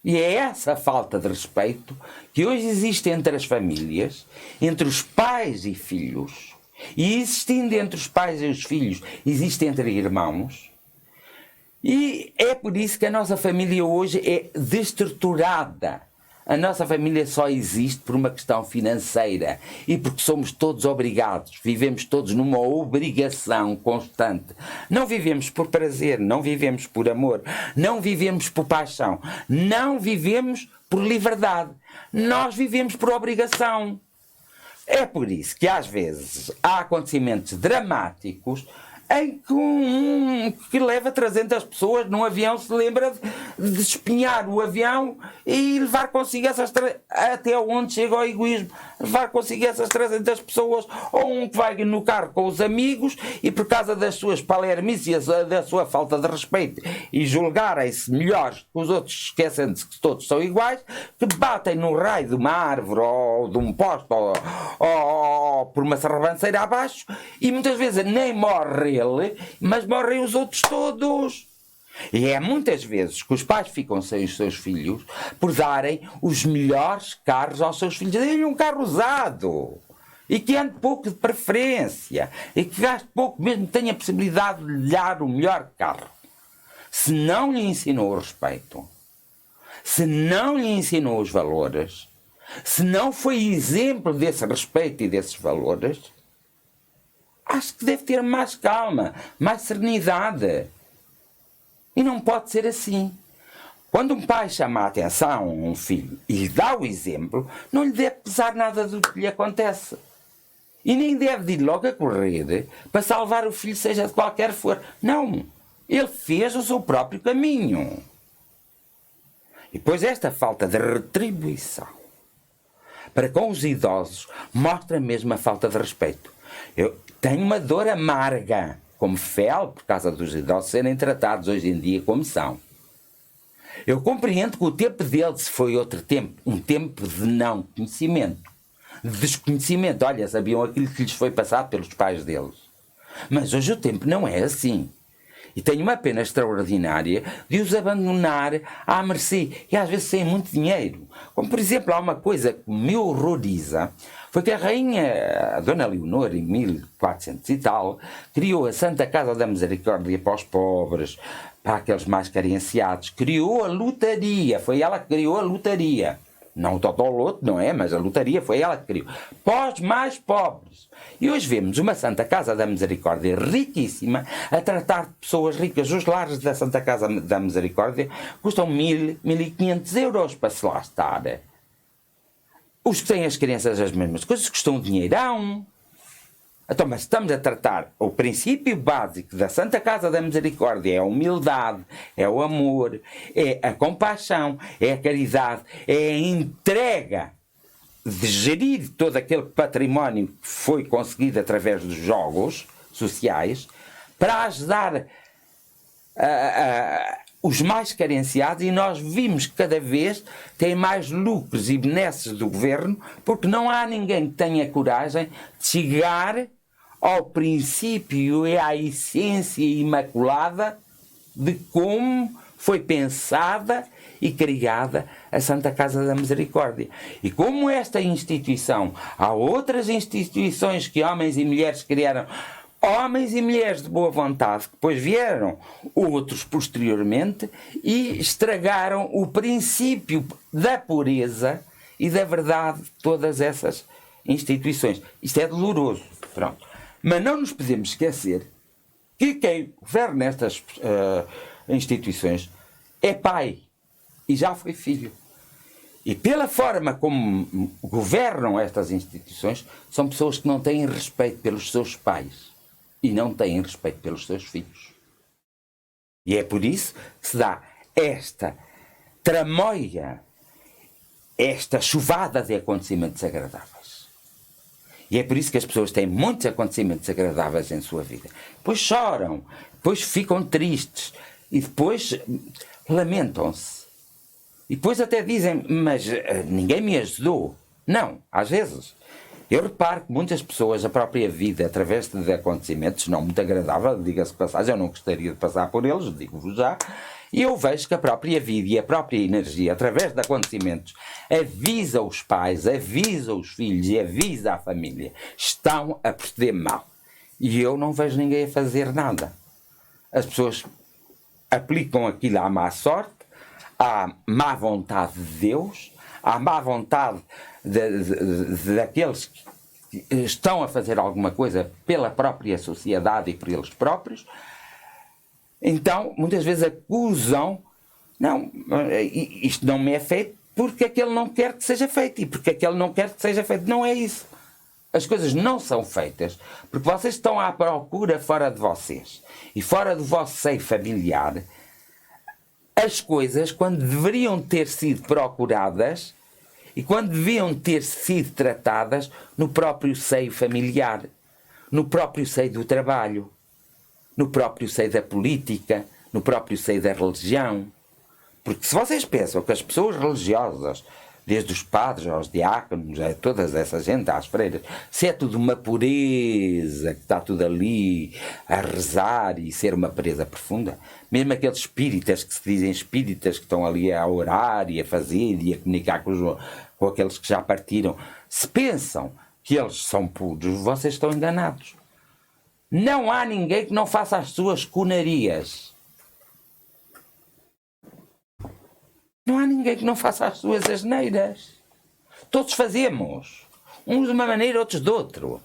E é essa falta de respeito que hoje existe entre as famílias, entre os pais e filhos, e existindo entre os pais e os filhos, existe entre irmãos. E é por isso que a nossa família hoje é destruturada. A nossa família só existe por uma questão financeira e porque somos todos obrigados, vivemos todos numa obrigação constante. Não vivemos por prazer, não vivemos por amor, não vivemos por paixão, não vivemos por liberdade. Nós vivemos por obrigação. É por isso que às vezes há acontecimentos dramáticos em que leva 300 pessoas num avião, se lembra de despenhar o avião e levar consigo essas até onde chega o egoísmo, levar consigo essas 300 pessoas, ou um que vai no carro com os amigos e por causa das suas palermícias, da sua falta de respeito e julgarem-se melhores que os outros, esquecendo-se que todos são iguais, que batem no raio de uma árvore ou de um poste ou por uma sarrabanceira abaixo e muitas vezes nem morre ele, mas morrem os outros todos. E é muitas vezes que os pais ficam sem os seus filhos por darem os melhores carros aos seus filhos. Dêem-lhe um carro usado e que ande pouco de preferência e que gaste pouco, mesmo que tenha a possibilidade de lhe dar o melhor carro. Se não lhe ensinou o respeito, se não lhe ensinou os valores, se não foi exemplo desse respeito e desses valores, acho que deve ter mais calma, mais serenidade. E não pode ser assim. Quando um pai chama a atenção a um filho e lhe dá o exemplo, não lhe deve pesar nada do que lhe acontece. E nem deve ir logo a correr para salvar o filho, seja de qualquer for. Não. Ele fez o seu próprio caminho. E depois esta falta de retribuição para com os idosos mostra mesmo a falta de respeito. Eu tenho uma dor amarga, como fel, por causa dos idosos serem tratados hoje em dia como são. Eu compreendo que o tempo deles foi outro tempo, um tempo de não conhecimento, de desconhecimento. Olha, sabiam aquilo que lhes foi passado pelos pais deles. Mas hoje o tempo não é assim. E tenho uma pena extraordinária de os abandonar à mercê, e às vezes sem muito dinheiro. Como, por exemplo, há uma coisa que me horroriza, foi que a rainha, a Dona Leonor, em 1400 e tal, criou a Santa Casa da Misericórdia para os pobres, para aqueles mais carenciados. Criou a lotaria, foi ela que criou a lotaria. Não o Totoloto, não é? Mas a lotaria foi ela que criou. Para os mais pobres. E hoje vemos uma Santa Casa da Misericórdia riquíssima a tratar de pessoas ricas. Os lares da Santa Casa da Misericórdia custam 1.000, 1.500 euros para se lá estar. Os que têm as crianças as mesmas coisas custam um dinheirão. Então, mas estamos a tratar o princípio básico da Santa Casa da Misericórdia, é a humildade, é o amor, é a compaixão, é a caridade, é a entrega de gerir todo aquele património que foi conseguido através dos jogos sociais para ajudar os mais carenciados, e nós vimos que cada vez tem mais lucros e benesses do governo porque não há ninguém que tenha coragem de chegar ao princípio e à essência imaculada de como foi pensada e criada a Santa Casa da Misericórdia. E como esta instituição, há outras instituições que homens e mulheres criaram, homens e mulheres de boa vontade, que depois vieram outros posteriormente e estragaram o princípio da pureza e da verdade de todas essas instituições. Isto é doloroso, pronto. Mas não nos podemos esquecer que quem governa estas instituições é pai e já foi filho. E pela forma como governam estas instituições, são pessoas que não têm respeito pelos seus pais e não têm respeito pelos seus filhos. E é por isso que se dá esta tramóia, esta chuvada de acontecimentos agradáveis. E é por isso que as pessoas têm muitos acontecimentos agradáveis em sua vida. Depois choram, depois ficam tristes e depois lamentam-se. E depois até dizem, mas ninguém me ajudou. Não, às vezes. Eu reparo que muitas pessoas, a própria vida, através de acontecimentos não muito agradáveis, diga-se de passagem, eu não gostaria de passar por eles, digo-vos já, e eu vejo que a própria vida e a própria energia, através de acontecimentos, avisa os pais, avisa os filhos e avisa a família. Estão a proceder mal. E eu não vejo ninguém a fazer nada. As pessoas aplicam aquilo à má sorte, à má vontade de Deus, à má vontade daqueles que estão a fazer alguma coisa pela própria sociedade e por eles próprios. Então, muitas vezes acusam, não, isto não me é feito porque aquele não quer que seja feito, e porque aquele não quer que seja feito. Não é isso. As coisas não são feitas porque vocês estão à procura fora de vocês e fora do vosso seio familiar. As coisas, quando deveriam ter sido procuradas e quando deviam ter sido tratadas no próprio seio familiar, no próprio seio do trabalho, no próprio seio da política, no próprio seio da religião. Porque se vocês pensam que as pessoas religiosas, desde os padres aos diáconos, a toda essa gente, às freiras, se é tudo uma pureza, que está tudo ali a rezar e ser uma pureza profunda, mesmo aqueles espíritas que se dizem espíritas que estão ali a orar e a fazer e a comunicar com aqueles que já partiram, se pensam que eles são puros, vocês estão enganados. Não há ninguém que não faça as suas cunarias. Não há ninguém que não faça as suas asneiras. Todos fazemos. Uns de uma maneira, outros de outro.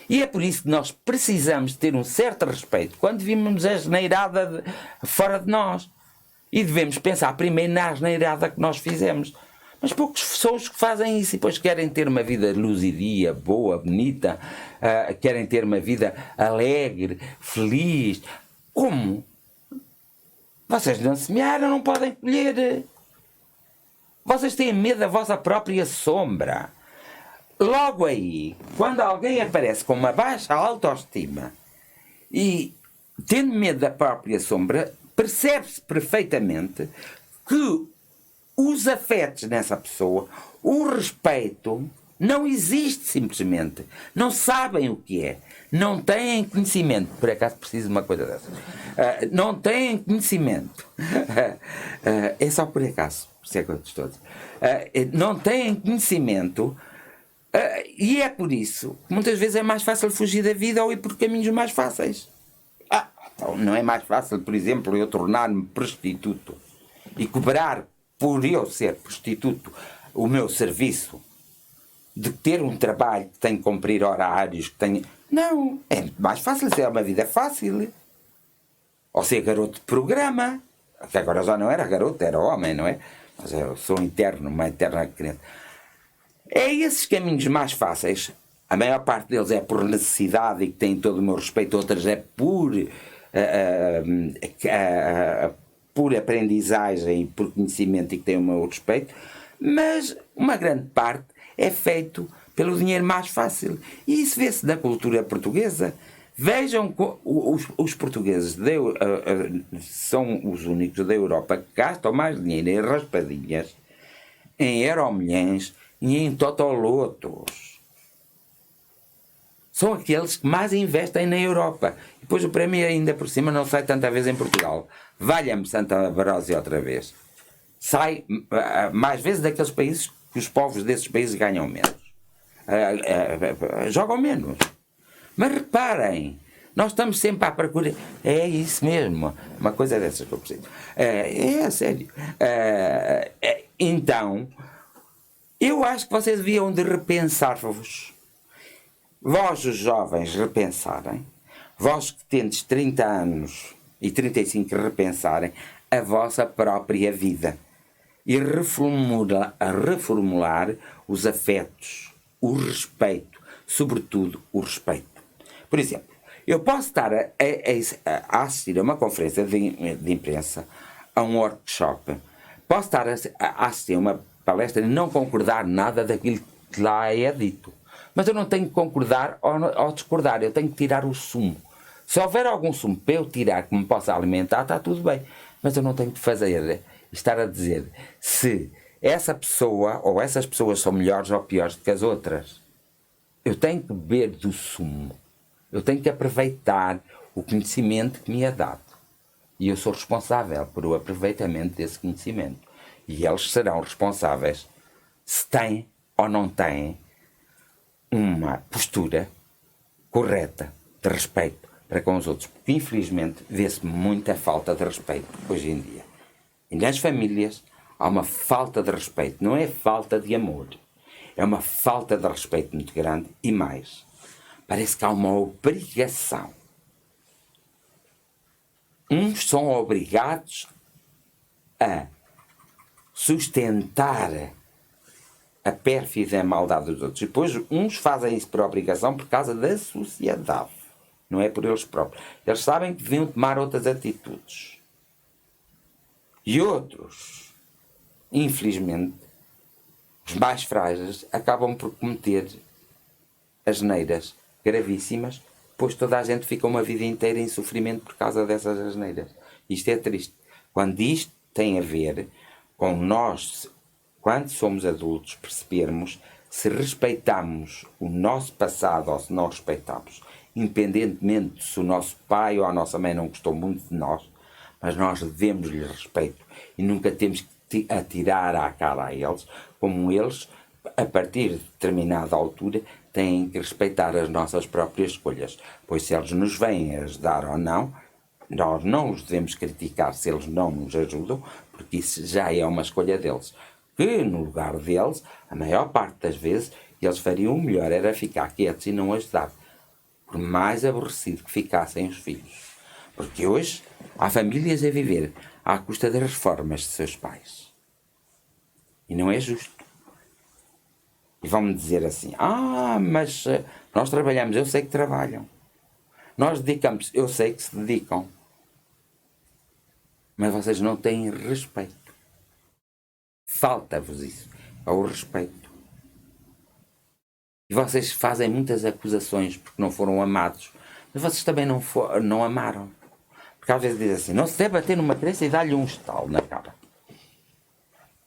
E é por isso que nós precisamos ter um certo respeito quando vimos a asneirada fora de nós. E devemos pensar primeiro na asneirada que nós fizemos. Mas poucos são os que fazem isso e depois querem ter uma vida luzidia, boa, bonita, querem ter uma vida alegre, feliz. Como? Vocês não semearam, não podem colher. Vocês têm medo da vossa própria sombra. Logo aí, quando alguém aparece com uma baixa autoestima e tendo medo da própria sombra, percebe-se perfeitamente que os afetos nessa pessoa, o respeito, não existe simplesmente. Não sabem o que é. Não têm conhecimento. Por acaso preciso de uma coisa dessas. Não têm conhecimento. É só por acaso. Por isso é que eu estou a dizer. Não têm conhecimento. E é por isso que muitas vezes é mais fácil fugir da vida ou ir por caminhos mais fáceis. Então não é mais fácil, por exemplo, eu tornar-me prostituto e cobrar por eu ser prostituto o meu serviço, de ter um trabalho que tenho que cumprir horários, que tenho... Não, é mais fácil ser uma vida fácil. Ou ser garoto de programa, que agora já não era garoto, era homem, não é? Mas eu sou interno, uma eterna criança. É esses caminhos mais fáceis. A maior parte deles é por necessidade e que têm todo o meu respeito, outras é por aprendizagem e por conhecimento e que têm o meu respeito, mas uma grande parte é feito pelo dinheiro mais fácil. E isso vê-se na cultura portuguesa. Vejam, os portugueses são os únicos da Europa que gastam mais dinheiro em raspadinhas, em euromilhões e em totolotos. são aqueles que mais investem na Europa. E depois o prémio ainda por cima não sai tanta vez em Portugal. Valha-me Santa Barósia outra vez. Sai mais vezes daqueles países que os povos desses países ganham menos. Jogam menos. Mas reparem, nós estamos sempre à procura. É isso mesmo. Uma coisa dessas que eu preciso. É sério. Então, eu acho que vocês deviam de repensar-vos. Vós, os jovens, repensarem. Vós que tendes 30 anos e 35 repensarem a vossa própria vida. E reformular os afetos, o respeito, sobretudo o respeito. Por exemplo, eu posso estar a assistir a uma conferência de imprensa, a um workshop, posso estar a assistir a uma palestra e não concordar nada daquilo que lá é dito. Mas eu não tenho que concordar ou discordar, eu tenho que tirar o sumo. Se houver algum sumo para eu tirar que me possa alimentar, está tudo bem. Mas eu não tenho que estar a dizer se essa pessoa ou essas pessoas são melhores ou piores do que as outras. Eu tenho que beber do sumo. Eu tenho que aproveitar o conhecimento que me é dado. E eu sou responsável por o aproveitamento desse conhecimento. E eles serão responsáveis se têm ou não têm uma postura correta de respeito para com os outros. Porque, infelizmente, vê-se muita falta de respeito hoje em dia. E nas famílias há uma falta de respeito. Não é falta de amor. É uma falta de respeito muito grande. E mais, parece que há uma obrigação. Uns são obrigados a sustentar a pérfida e a maldade dos outros. E depois uns fazem isso por obrigação por causa da sociedade. Não é por eles próprios. Eles sabem que deviam tomar outras atitudes. E outros, infelizmente, os mais frágeis, acabam por cometer asneiras gravíssimas, pois toda a gente fica uma vida inteira em sofrimento por causa dessas asneiras. Isto é triste. Quando isto tem a ver com nós, quando somos adultos, percebermos se respeitamos o nosso passado ou se não respeitamos, independentemente se o nosso pai ou a nossa mãe não gostou muito de nós, mas nós devemos-lhes respeito e nunca temos que atirar à cara a eles, como eles, a partir de determinada altura, têm que respeitar as nossas próprias escolhas, pois se eles nos vêm ajudar ou não, nós não os devemos criticar se eles não nos ajudam, porque isso já é uma escolha deles. Que, no lugar deles, a maior parte das vezes, eles fariam o melhor, era ficar quietos e não ajudar. Por mais aborrecido que ficassem os filhos. Porque hoje há famílias a viver à custa das reformas de seus pais. E não é justo. E vão-me dizer assim, mas nós trabalhamos, eu sei que trabalham. Nós dedicamos, eu sei que se dedicam. Mas vocês não têm respeito. Falta-vos isso, é o respeito. E vocês fazem muitas acusações porque não foram amados. Mas vocês também não amaram. Porque às vezes dizem assim, não se deve bater numa criança e dar-lhe um estalo na cara.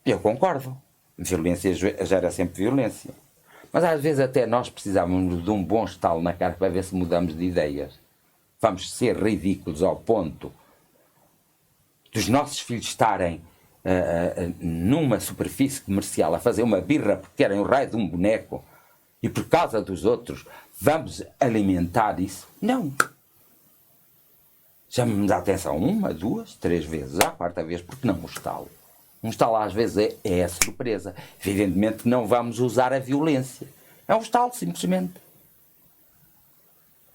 Eu concordo. Violência gera sempre violência. Mas às vezes até nós precisamos de um bom estalo na cara para ver se mudamos de ideias. Vamos ser ridículos ao ponto dos nossos filhos estarem numa superfície comercial a fazer uma birra porque querem o raio de um boneco e por causa dos outros vamos alimentar isso? Não. Chamamos a atenção 1, 2, 3 vezes. À quarta vez, porque não um estalo? Um estalo às vezes é a surpresa. Evidentemente que não vamos usar a violência. É um estalo, simplesmente.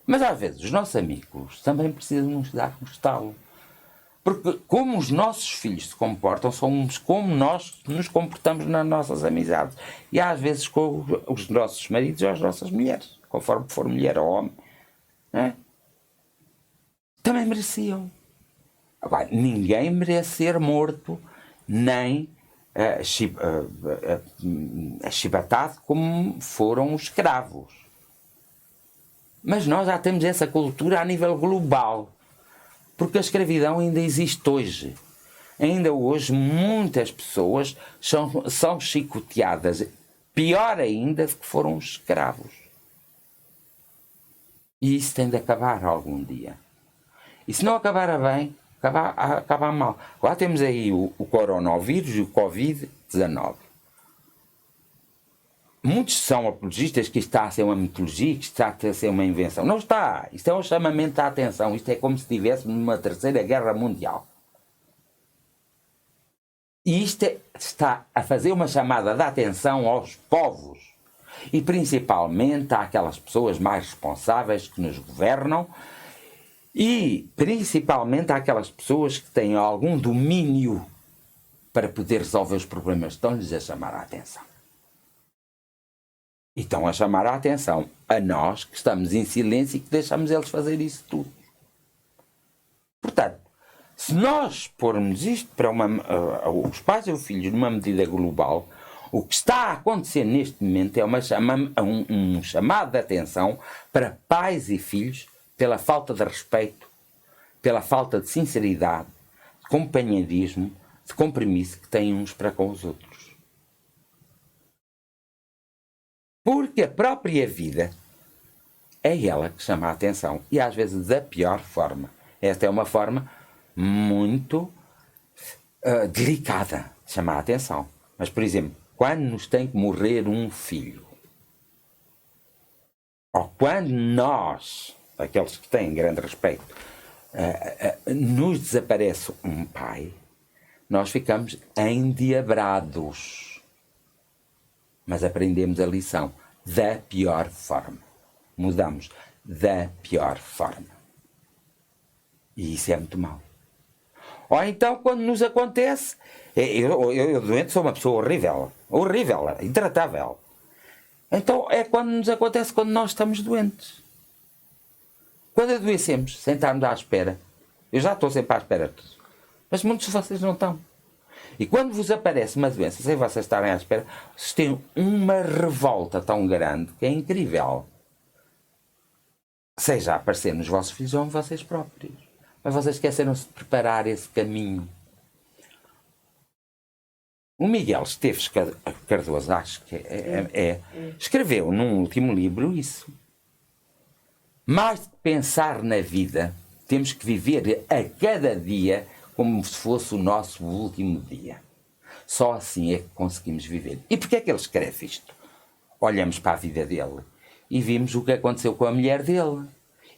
Mas às vezes os nossos amigos também precisam nos dar um estalo. Porque como os nossos filhos se comportam, somos como nós nos comportamos nas nossas amizades. E às vezes com os nossos maridos ou as nossas mulheres, conforme for mulher ou homem. Não é? Também mereciam. Agora, ninguém merece ser morto, nem achibatado como foram os escravos. Mas nós já temos essa cultura a nível global. Porque a escravidão ainda existe hoje. Ainda hoje muitas pessoas são chicoteadas, pior ainda do que foram os escravos. E isso tem de acabar algum dia. E se não acabar bem, acabar mal. Lá temos aí o coronavírus e o Covid-19. Muitos são apologistas que isto está a ser uma mitologia, que isto está a ser uma invenção. Não está. Isto é um chamamento à atenção. Isto é como se estivéssemos numa terceira guerra mundial. E isto está a fazer uma chamada de atenção aos povos. E principalmente àquelas pessoas mais responsáveis que nos governam. E principalmente àquelas pessoas que têm algum domínio para poder resolver os problemas. Estão-lhes a chamar a atenção. E estão a chamar a atenção a nós que estamos em silêncio e que deixamos eles fazer isso tudo. Portanto, se nós pormos isto para os pais e os filhos numa medida global, o que está a acontecer neste momento é um chamado de atenção para pais e filhos pela falta de respeito, pela falta de sinceridade, de companheirismo, de compromisso que têm uns para com os outros. Porque a própria vida é ela que chama a atenção. E às vezes da pior forma. Esta é uma forma muito delicada de chamar a atenção. Mas, por exemplo, quando nos tem que morrer um filho, ou quando nós, aqueles que têm grande respeito, nos desaparece um pai, nós ficamos endiabrados. Mas aprendemos a lição da pior forma. Mudamos da pior forma. E isso é muito mau. Ou então, quando nos acontece... Eu doente, sou uma pessoa horrível. Horrível, intratável. Então, é quando nos acontece quando nós estamos doentes. Quando adoecemos, sem estarmos à espera. Eu já estou sempre à espera de tudo. Mas muitos de vocês não estão. E quando vos aparece uma doença, sem vocês estarem à espera, vocês têm uma revolta tão grande que é incrível. Seja a aparecer nos vossos filhos ou em vocês próprios. Mas vocês esqueceram-se de preparar esse caminho. O Miguel Esteves Cardoso, acho que escreveu num último livro isso. Mais de pensar na vida, temos que viver a cada dia como se fosse o nosso último dia. Só assim é que conseguimos viver. E porquê é que ele escreve isto? Olhamos para a vida dele e vimos o que aconteceu com a mulher dele.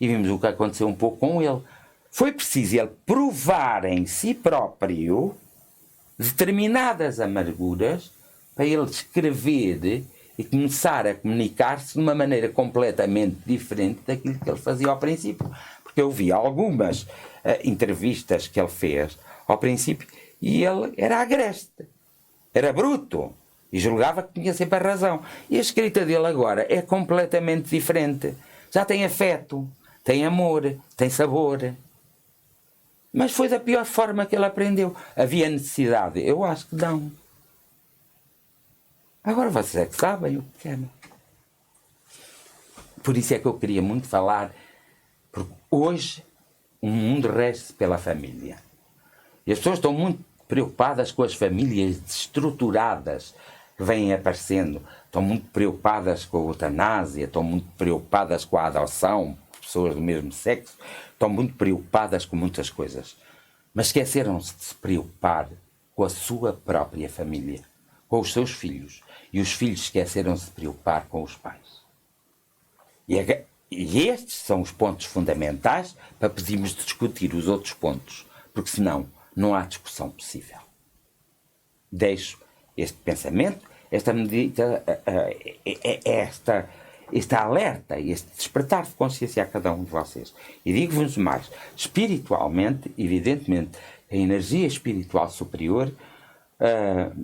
E vimos o que aconteceu um pouco com ele. Foi preciso ele provar em si próprio determinadas amarguras para ele escrever e começar a comunicar-se de uma maneira completamente diferente daquilo que ele fazia ao princípio. Porque eu vi algumas entrevistas que ele fez ao princípio e ele era agreste, era bruto e julgava que tinha sempre a razão. E a escrita dele agora é completamente diferente. Já tem afeto, tem amor, tem sabor. Mas foi da pior forma que ele aprendeu. Havia necessidade? Eu acho que não. Agora vocês é que sabem o que querem. Por isso é que eu queria muito falar, porque hoje o mundo rege-se pela família. E as pessoas estão muito preocupadas com as famílias destruturadas que vêm aparecendo. Estão muito preocupadas com a eutanásia, estão muito preocupadas com a adoção de pessoas do mesmo sexo, estão muito preocupadas com muitas coisas. Mas esqueceram-se de se preocupar com a sua própria família, com os seus filhos. E os filhos esqueceram-se de se preocupar com os pais. E estes são os pontos fundamentais para podermos discutir os outros pontos, porque senão não há discussão possível. Deixo este pensamento, esta medida, este alerta, este despertar de consciência a cada um de vocês. E digo-vos mais, espiritualmente, evidentemente, a energia espiritual superior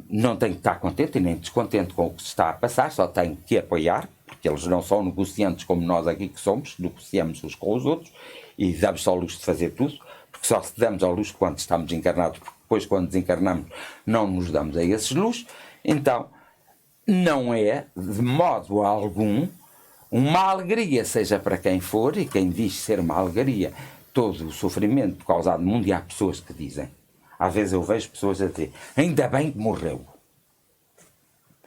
não tem que estar contente e nem descontente com o que se está a passar, só tem que apoiar, porque eles não são negociantes como nós aqui que somos, negociamos uns com os outros e damos só ao luxo de fazer tudo, porque só se damos ao luxo quando estamos encarnados, porque depois quando desencarnamos não nos damos a esses luxos. Então não é de modo algum uma alegria, seja para quem for, e quem diz ser uma alegria todo o sofrimento causado no mundo, e há pessoas que dizem, às vezes eu vejo pessoas a dizer, ainda bem que morreu,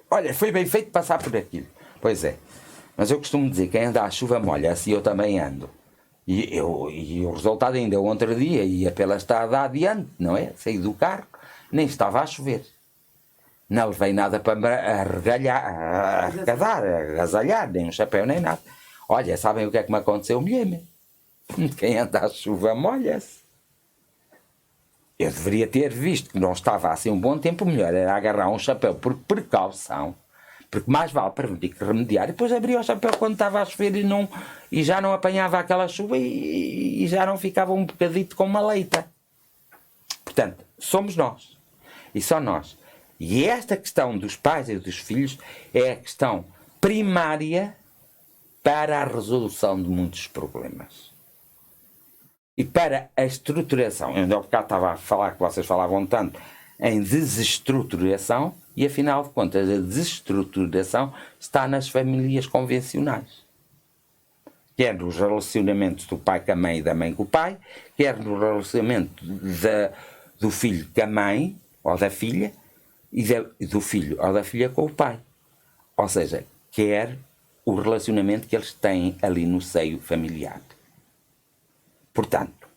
olha, foi bem feito passar por aquilo. Pois é, Mas eu costumo dizer que quem anda à chuva molha-se, e eu também ando. E o resultado ainda outro dia ia pela estrada adiante, não é? Saí do carro, nem estava a chover. Não levei nada para me agasalhar, nem um chapéu, nem nada. Olha, sabem o que é que me aconteceu? Molhei-me. Quem anda à chuva molha-se. Eu deveria ter visto que não estava assim um bom tempo, melhor era agarrar um chapéu por precaução, porque mais vale prevenir que remediar. E depois abria o chapéu quando estava a chover e já não apanhava aquela chuva e já não ficava um bocadito com uma leita. Portanto, somos nós. E só nós. E esta questão dos pais e dos filhos é a questão primária para a resolução de muitos problemas. E para a estruturação. Eu ainda há bocado estava a falar que vocês falavam tanto em desestruturação e, afinal de contas, a desestruturação está nas famílias convencionais. Quer nos relacionamentos do pai com a mãe e da mãe com o pai, quer no relacionamento do filho com a mãe ou da filha e do filho ou da filha com o pai. Ou seja, quer o relacionamento que eles têm ali no seio familiar. Portanto,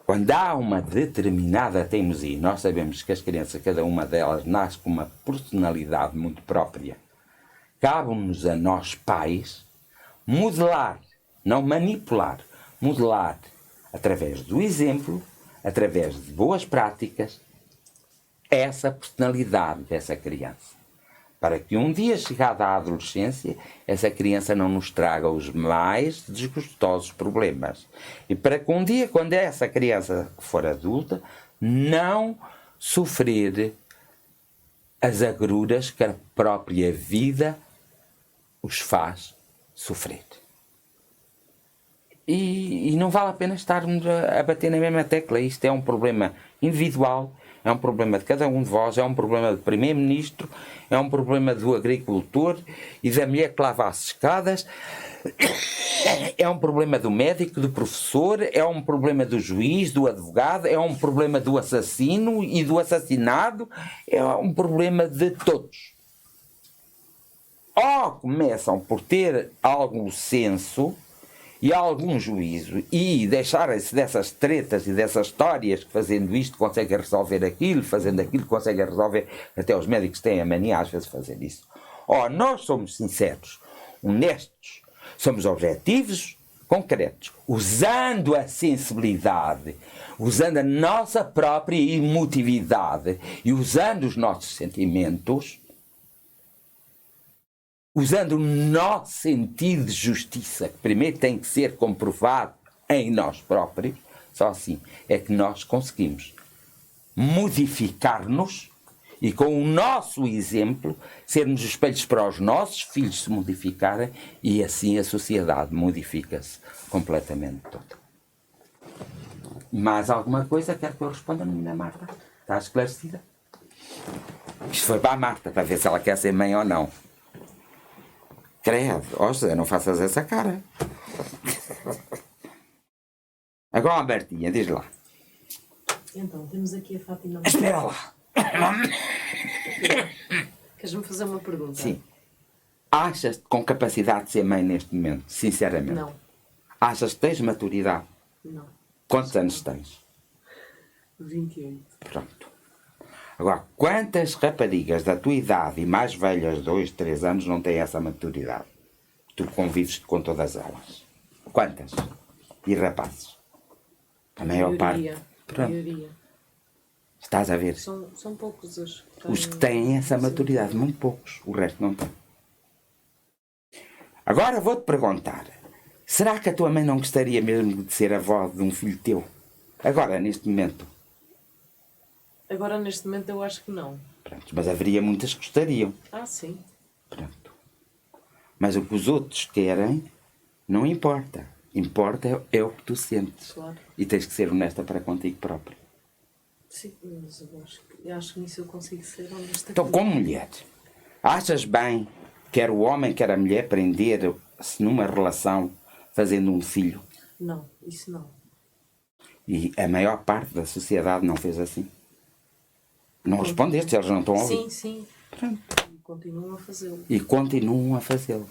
quando há uma determinada teimosia, nós sabemos que as crianças, cada uma delas, nasce com uma personalidade muito própria. Cabe-nos a nós, pais, modelar, não manipular, modelar através do exemplo, através de boas práticas, essa personalidade dessa criança. Para que um dia, chegada à adolescência, essa criança não nos traga os mais desgostosos problemas. E para que um dia, quando essa criança for adulta, não sofrer as agruras que a própria vida os faz sofrer. E não vale a pena estarmos a bater na mesma tecla. Isto é um problema individual, é um problema de cada um de vós, é um problema do primeiro-ministro, é um problema do agricultor e da mulher que lava as escadas, é um problema do médico, do professor, é um problema do juiz, do advogado, é um problema do assassino e do assassinado, é um problema de todos. Ou começam por ter algum senso e algum juízo e deixarem-se dessas tretas e dessas histórias que fazendo isto conseguem resolver aquilo, fazendo aquilo conseguem resolver, até os médicos têm a mania às vezes de fazer isso. Ou nós somos sinceros, honestos, somos objetivos, concretos, usando a sensibilidade, usando a nossa própria emotividade e usando os nossos sentimentos, usando o nosso sentido de justiça, que primeiro tem que ser comprovado em nós próprios, só assim é que nós conseguimos modificar-nos e com o nosso exemplo sermos espelhos para os nossos filhos se modificarem e assim a sociedade modifica-se completamente toda. Mais alguma coisa? Quer que eu responda, menina Marta? Está esclarecida? Isto foi para a Marta, para ver se ela quer ser mãe ou não. Credo, ó José, não faças essa cara. Agora, Bertinha, diz lá. Então, temos aqui a Fátima. Espera lá. Queres-me fazer uma pergunta? Sim. Achas-te com capacidade de ser mãe neste momento? Sinceramente. Não. Achas que tens maturidade? Não. Quantos anos tens? 28. Pronto. Agora, quantas raparigas da tua idade e mais velhas, 2, 3 anos, não têm essa maturidade? Tu convives com todas elas. Quantas? E rapazes? A maior parte. Pronto. Maioria. Estás a ver? São poucos Os que têm essa maturidade, muito poucos. O resto não tem. Agora vou-te perguntar. Será que a tua mãe não gostaria mesmo de ser avó de um filho teu? Agora, neste momento. Agora, neste momento, eu acho que não. Pronto, mas haveria muitas que gostariam. Ah, sim. Pronto. Mas o que os outros querem, não importa. Importa é o que tu sentes. Claro. E tens que ser honesta para contigo próprio. Sim, mas eu acho que nisso eu consigo ser honesta. Então, como mulher, achas bem, quer o homem, quer a mulher, prender-se numa relação fazendo um filho? Não, isso não. E a maior parte da sociedade não fez assim? Não respondeste, eles não estão a ouvir. Sim, sim. Pronto. E continuam a fazê-lo. E continuam a fazê-lo.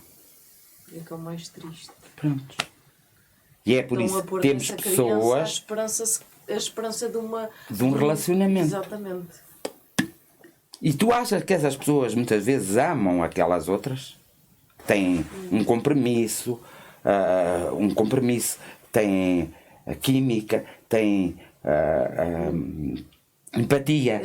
É que é o mais triste. Pronto. E é por isso que temos pessoas... A esperança de um relacionamento. Exatamente. E tu achas que essas pessoas muitas vezes amam aquelas outras? Têm um compromisso, têm química, têm empatia.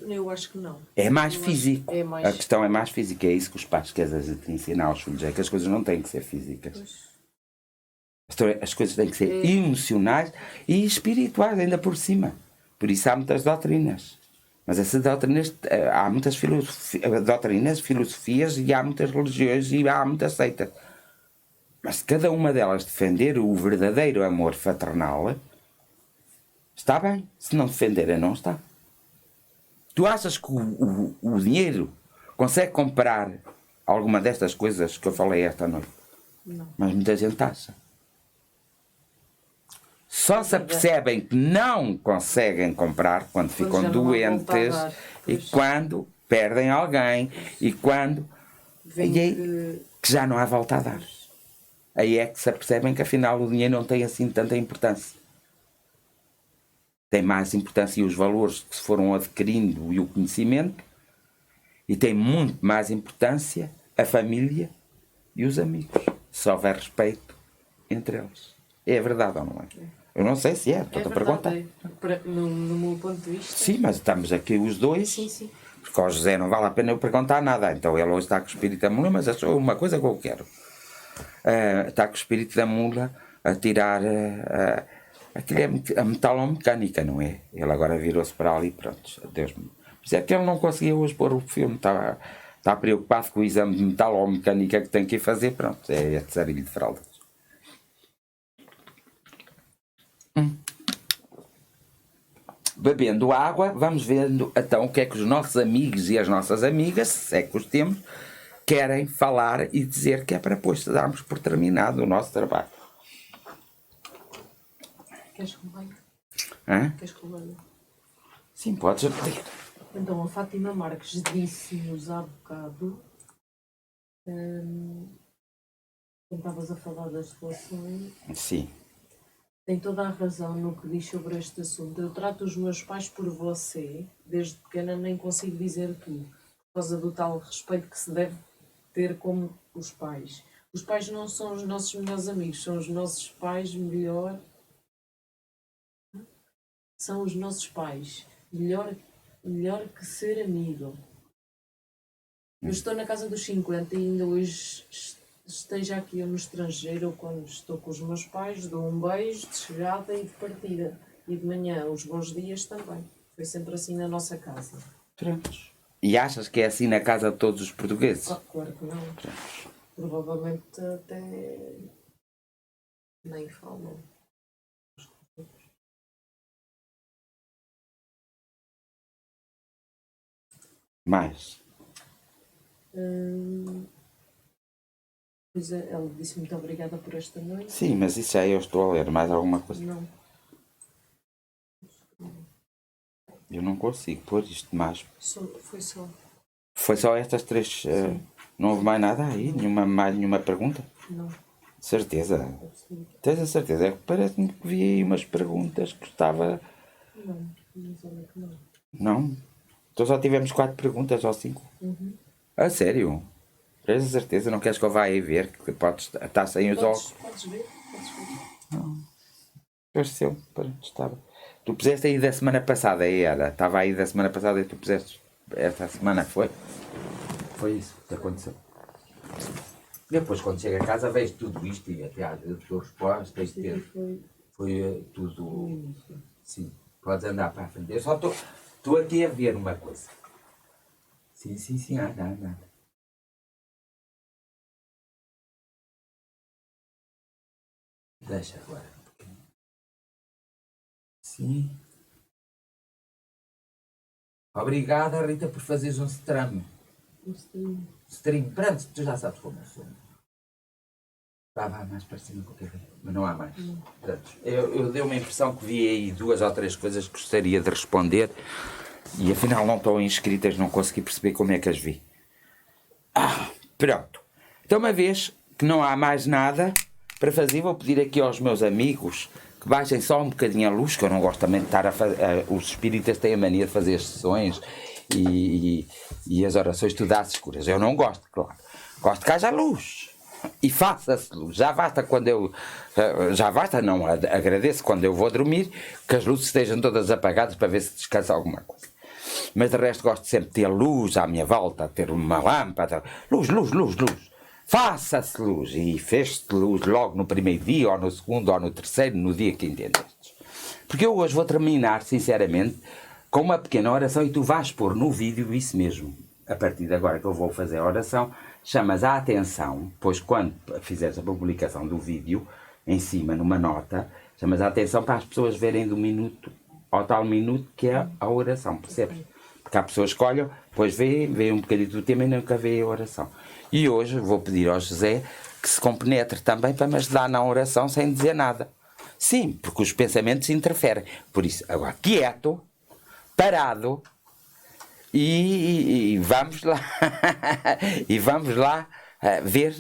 Eu acho que não. É mais físico. A questão é mais física. É isso que os pais querem ensinar aos filhos. É que as coisas não têm que ser físicas. As coisas têm que ser emocionais e espirituais, ainda por cima. Por isso há muitas doutrinas. Mas essas doutrinas, há muitas doutrinas, filosofias, e há muitas religiões e há muitas seitas. Mas se cada uma delas defender o verdadeiro amor fraternal, está bem. Se não defenderem, não está. Tu achas que o dinheiro consegue comprar alguma destas coisas que eu falei esta noite? Não. Mas muita gente acha. Só se apercebem que não conseguem comprar quando ficam doentes e quando perdem alguém e quando... E aí, que já não há volta a dar. Aí é que se apercebem que afinal o dinheiro não tem assim tanta importância. Tem mais importância os valores que se foram adquirindo e o conhecimento, e tem muito mais importância a família e os amigos, se houver respeito entre eles. É verdade ou não é? Eu não sei se é, estou a perguntar. No meu ponto de vista. Sim, mas estamos aqui os dois. Sim. Porque ao José não vale a pena eu perguntar nada. Então ele hoje está com o espírito da mula, mas é só uma coisa que eu quero. Está com o espírito da mula a tirar... aquilo é a metalomecânica, não é? Ele agora virou-se para ali, pronto, Deus me... Mas é que ele não conseguia hoje pôr o filme, está preocupado com o exame de metalomecânica que tem que ir fazer, pronto, é de sarilho de fraldas. Bebendo água, vamos vendo então o que é que os nossos amigos e as nossas amigas, se é que os temos, querem falar e dizer, que é para depois darmos por terminado o nosso trabalho. Queres que leia? Queres que leia? Sim, podes ler. Então, a Fátima Marques disse-nos há bocado, quando estavas a falar das relações... Sim. Tem toda a razão no que diz sobre este assunto. Eu trato os meus pais por você. Desde pequena nem consigo dizer tu. Por causa do tal respeito que se deve ter como os pais. Os pais não são os nossos melhores amigos. São os nossos pais melhor... São os nossos pais. Melhor que ser amigo. Eu estou na casa dos 50 e ainda hoje... Esteja aqui eu no estrangeiro ou quando estou com os meus pais, dou um beijo de chegada e de partida. E de manhã, os bons dias também. Foi sempre assim na nossa casa. Prontos. E achas que é assim na casa de todos os portugueses? Claro que não. Prontos. Provavelmente até nem falam. Mais? Pois ela disse muito obrigada por esta noite. Sim, mas isso já eu estou a ler. Mais alguma coisa? Não. Eu não consigo pôr isto mais. Foi só. Foi só estas três? Não houve mais nada aí? Nenhuma pergunta? Não. Certeza? Tens a certeza? É que parece-me que vi aí umas perguntas que estava... Não, mas olha que não. Não? Então só tivemos 4 perguntas ou 5? Uhum. A sério? Tens a certeza? Não queres que eu vá aí ver? Que podes estar sem os óculos? Podes ver. Não. Pareceu. Estava. Tu puseste aí da semana passada, aí era. Estava aí da semana passada e tu puseste esta semana, foi? Foi isso que aconteceu. Depois, quando chega a casa, vejo tudo isto e até a tua resposta. Foi tudo. Sim, podes andar para a frente. Eu só estou aqui a ver uma coisa. Sim, nada. Deixa agora. Sim. Obrigada, Rita, por fazeres um stream. Stream. Pronto, tu já sabes como sou. Vá mais para cima qualquer vez. Mas não há mais. Pronto. Eu dei uma impressão que vi aí 2 ou 3 coisas que gostaria de responder e afinal não estão inscritas, não consegui perceber como é que as vi. Pronto. Então uma vez que não há mais nada para fazer. Vou pedir aqui aos meus amigos que baixem só um bocadinho a luz, que eu não gosto também de estar a fazer. Os espíritas têm a mania de fazer as sessões e as orações tudo às escuras. Eu não gosto, claro. Gosto que haja luz. E faça-se luz. Já basta quando eu... Já basta, não, agradeço quando eu vou dormir que as luzes estejam todas apagadas para ver se descansa alguma coisa. Mas de resto gosto sempre de ter luz à minha volta, ter uma lâmpada. Luz. Faça-se luz. E fez-se luz logo no primeiro dia, ou no segundo, ou no terceiro, no dia que entendestes. Porque eu hoje vou terminar, sinceramente, com uma pequena oração e tu vais pôr no vídeo isso mesmo. A partir de agora que eu vou fazer a oração, chamas a atenção, pois quando fizeres a publicação do vídeo, em cima, numa nota, chamas a atenção para as pessoas verem do minuto ao tal minuto que é a oração, percebes? Porque há pessoas que olham, depois veem um bocadinho do tema e nunca veem a oração. E hoje vou pedir ao José que se compenetre também para me ajudar na oração sem dizer nada. Sim, porque os pensamentos interferem. Por isso, agora, quieto, parado, e vamos lá. E vamos lá ver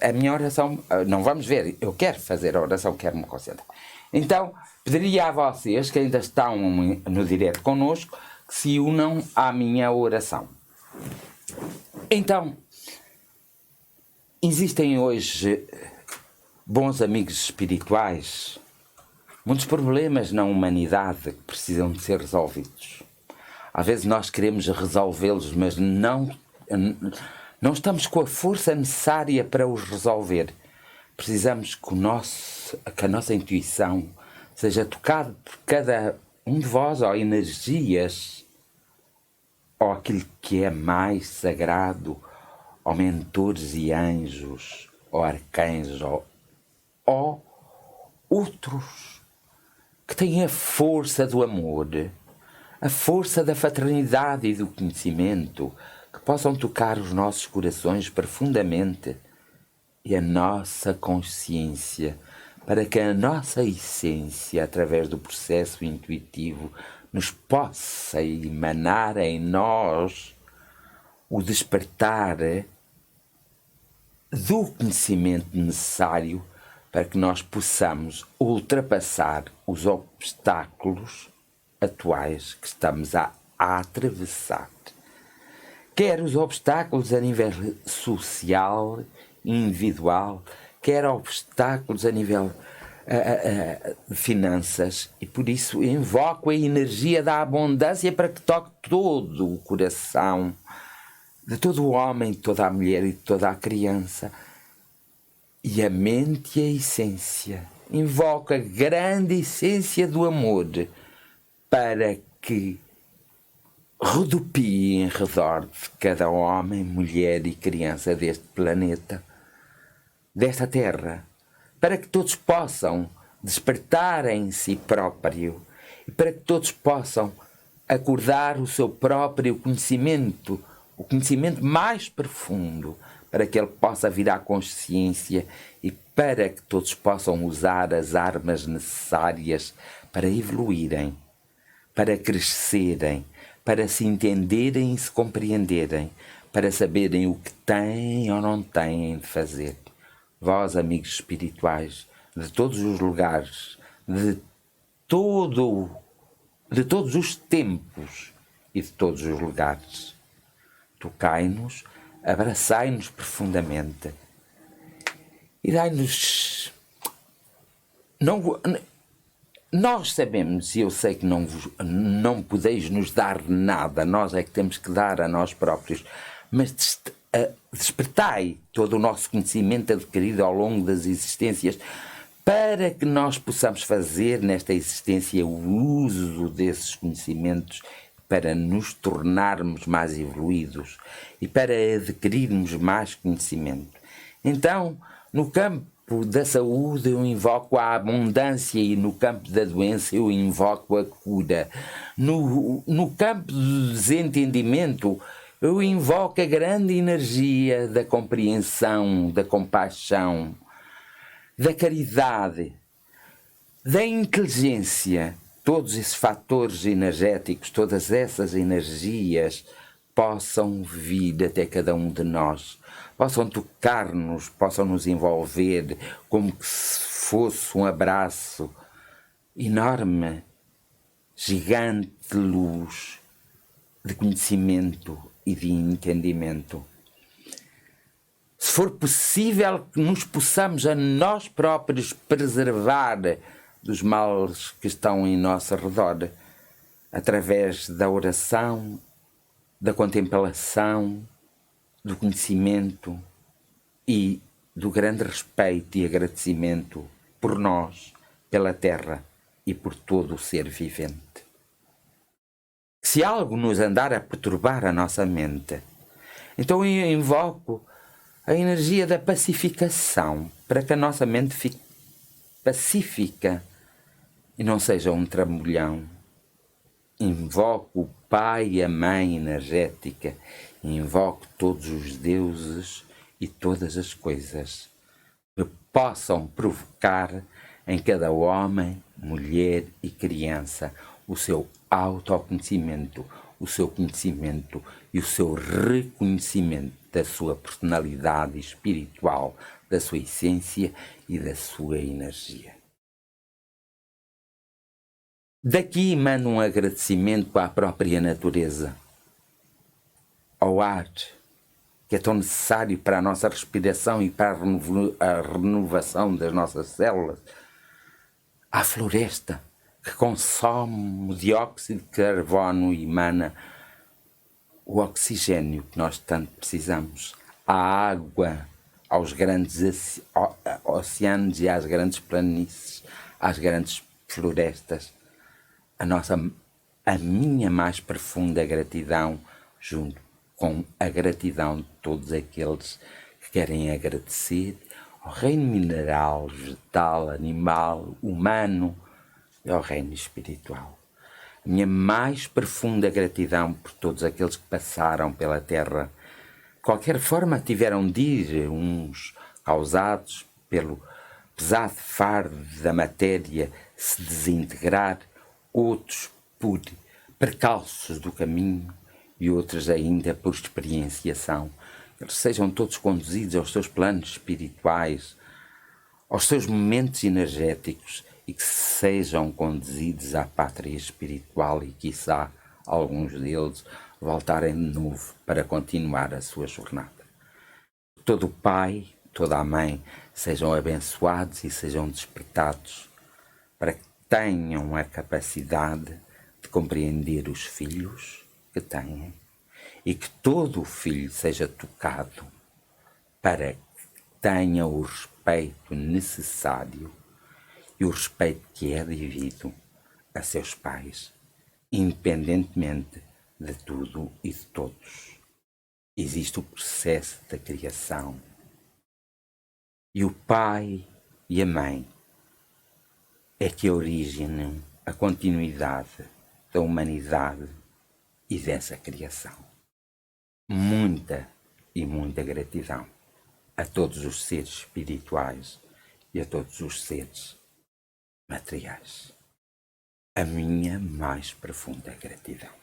a minha oração. Não vamos ver, eu quero fazer a oração, quero me concentrar. Então, pediria a vocês que ainda estão no direto connosco que se unam à minha oração. Então, existem hoje bons amigos espirituais, muitos problemas na humanidade que precisam de ser resolvidos. Às vezes nós queremos resolvê-los, mas não estamos com a força necessária para os resolver. Precisamos que a nossa intuição seja tocada por cada um de vós, ou energias, ou aquilo que é mais sagrado, ou mentores e anjos, ou arcanjos, ou outros que têm a força do amor, a força da fraternidade e do conhecimento, que possam tocar os nossos corações profundamente e a nossa consciência, para que a nossa essência, através do processo intuitivo, nos possa emanar em nós o despertar do conhecimento necessário para que nós possamos ultrapassar os obstáculos atuais que estamos a atravessar. Quer os obstáculos a nível social, individual, quer obstáculos a nível de finanças, e por isso invoco a energia da abundância para que toque todo o coração de todo o homem, de toda a mulher e de toda a criança, e a mente e a essência. Invoco a grande essência do amor para que rodopie em redor de cada homem, mulher e criança deste planeta, desta terra, para que todos possam despertar em si próprio e para que todos possam acordar o seu próprio conhecimento, o conhecimento mais profundo, para que ele possa vir à consciência e para que todos possam usar as armas necessárias para evoluírem, para crescerem, para se entenderem e se compreenderem, para saberem o que têm ou não têm de fazer. Vós, amigos espirituais, de todos os lugares, de todos os tempos e de todos os lugares, tocai-nos, abraçai-nos profundamente e dai-nos... Nós sabemos, e eu sei que não podeis nos dar nada, nós é que temos que dar a nós próprios, mas despertai todo o nosso conhecimento adquirido ao longo das existências para que nós possamos fazer nesta existência o uso desses conhecimentos para nos tornarmos mais evoluídos e para adquirirmos mais conhecimento. Então, no campo da saúde eu invoco a abundância e no campo da doença eu invoco a cura. No campo do desentendimento eu invoco a grande energia da compreensão, da compaixão, da caridade, da inteligência. Todos esses fatores energéticos, todas essas energias possam vir até cada um de nós, possam tocar-nos, possam nos envolver como que se fosse um abraço enorme, gigante de luz, de conhecimento e de entendimento. Se for possível que nos possamos a nós próprios preservar dos males que estão em nosso redor, através da oração, da contemplação, do conhecimento e do grande respeito e agradecimento por nós, pela terra e por todo o ser vivente. Se algo nos andar a perturbar a nossa mente, então eu invoco a energia da pacificação para que a nossa mente fique pacífica e não seja um trambolhão. Invoco o Pai e a Mãe energética, invoco todos os deuses e todas as coisas que possam provocar em cada homem, mulher e criança o seu autoconhecimento, o seu conhecimento e o seu reconhecimento da sua personalidade espiritual, da sua essência e da sua energia. Daqui mando um agradecimento à própria natureza, ao ar, que é tão necessário para a nossa respiração e para a renovação das nossas células, à floresta, que consome o dióxido de carbono e emana o oxigênio que nós tanto precisamos, à água, aos grandes oceanos e às grandes planícies, às grandes florestas, a minha mais profunda gratidão, junto com a gratidão de todos aqueles que querem agradecer ao reino mineral, vegetal, animal, humano e ao reino espiritual. A minha mais profunda gratidão por todos aqueles que passaram pela Terra, de qualquer forma tiveram de ir, uns causados pelo pesado fardo da matéria se desintegrar, outros por percalços do caminho e outros ainda por experienciação. Eles sejam todos conduzidos aos seus planos espirituais, aos seus momentos energéticos e que sejam conduzidos à pátria espiritual e, quiçá, alguns deles voltarem de novo para continuar a sua jornada. Todo o pai, toda a mãe sejam abençoados e sejam despertados para que tenham a capacidade de compreender os filhos que têm e que todo o filho seja tocado para que tenha o respeito necessário e o respeito que é devido a seus pais, independentemente de tudo e de todos. Existe o processo da criação e o pai e a mãe é que originam a continuidade da humanidade e dessa criação. Muita e muita gratidão a todos os seres espirituais e a todos os seres materiais. A minha mais profunda gratidão.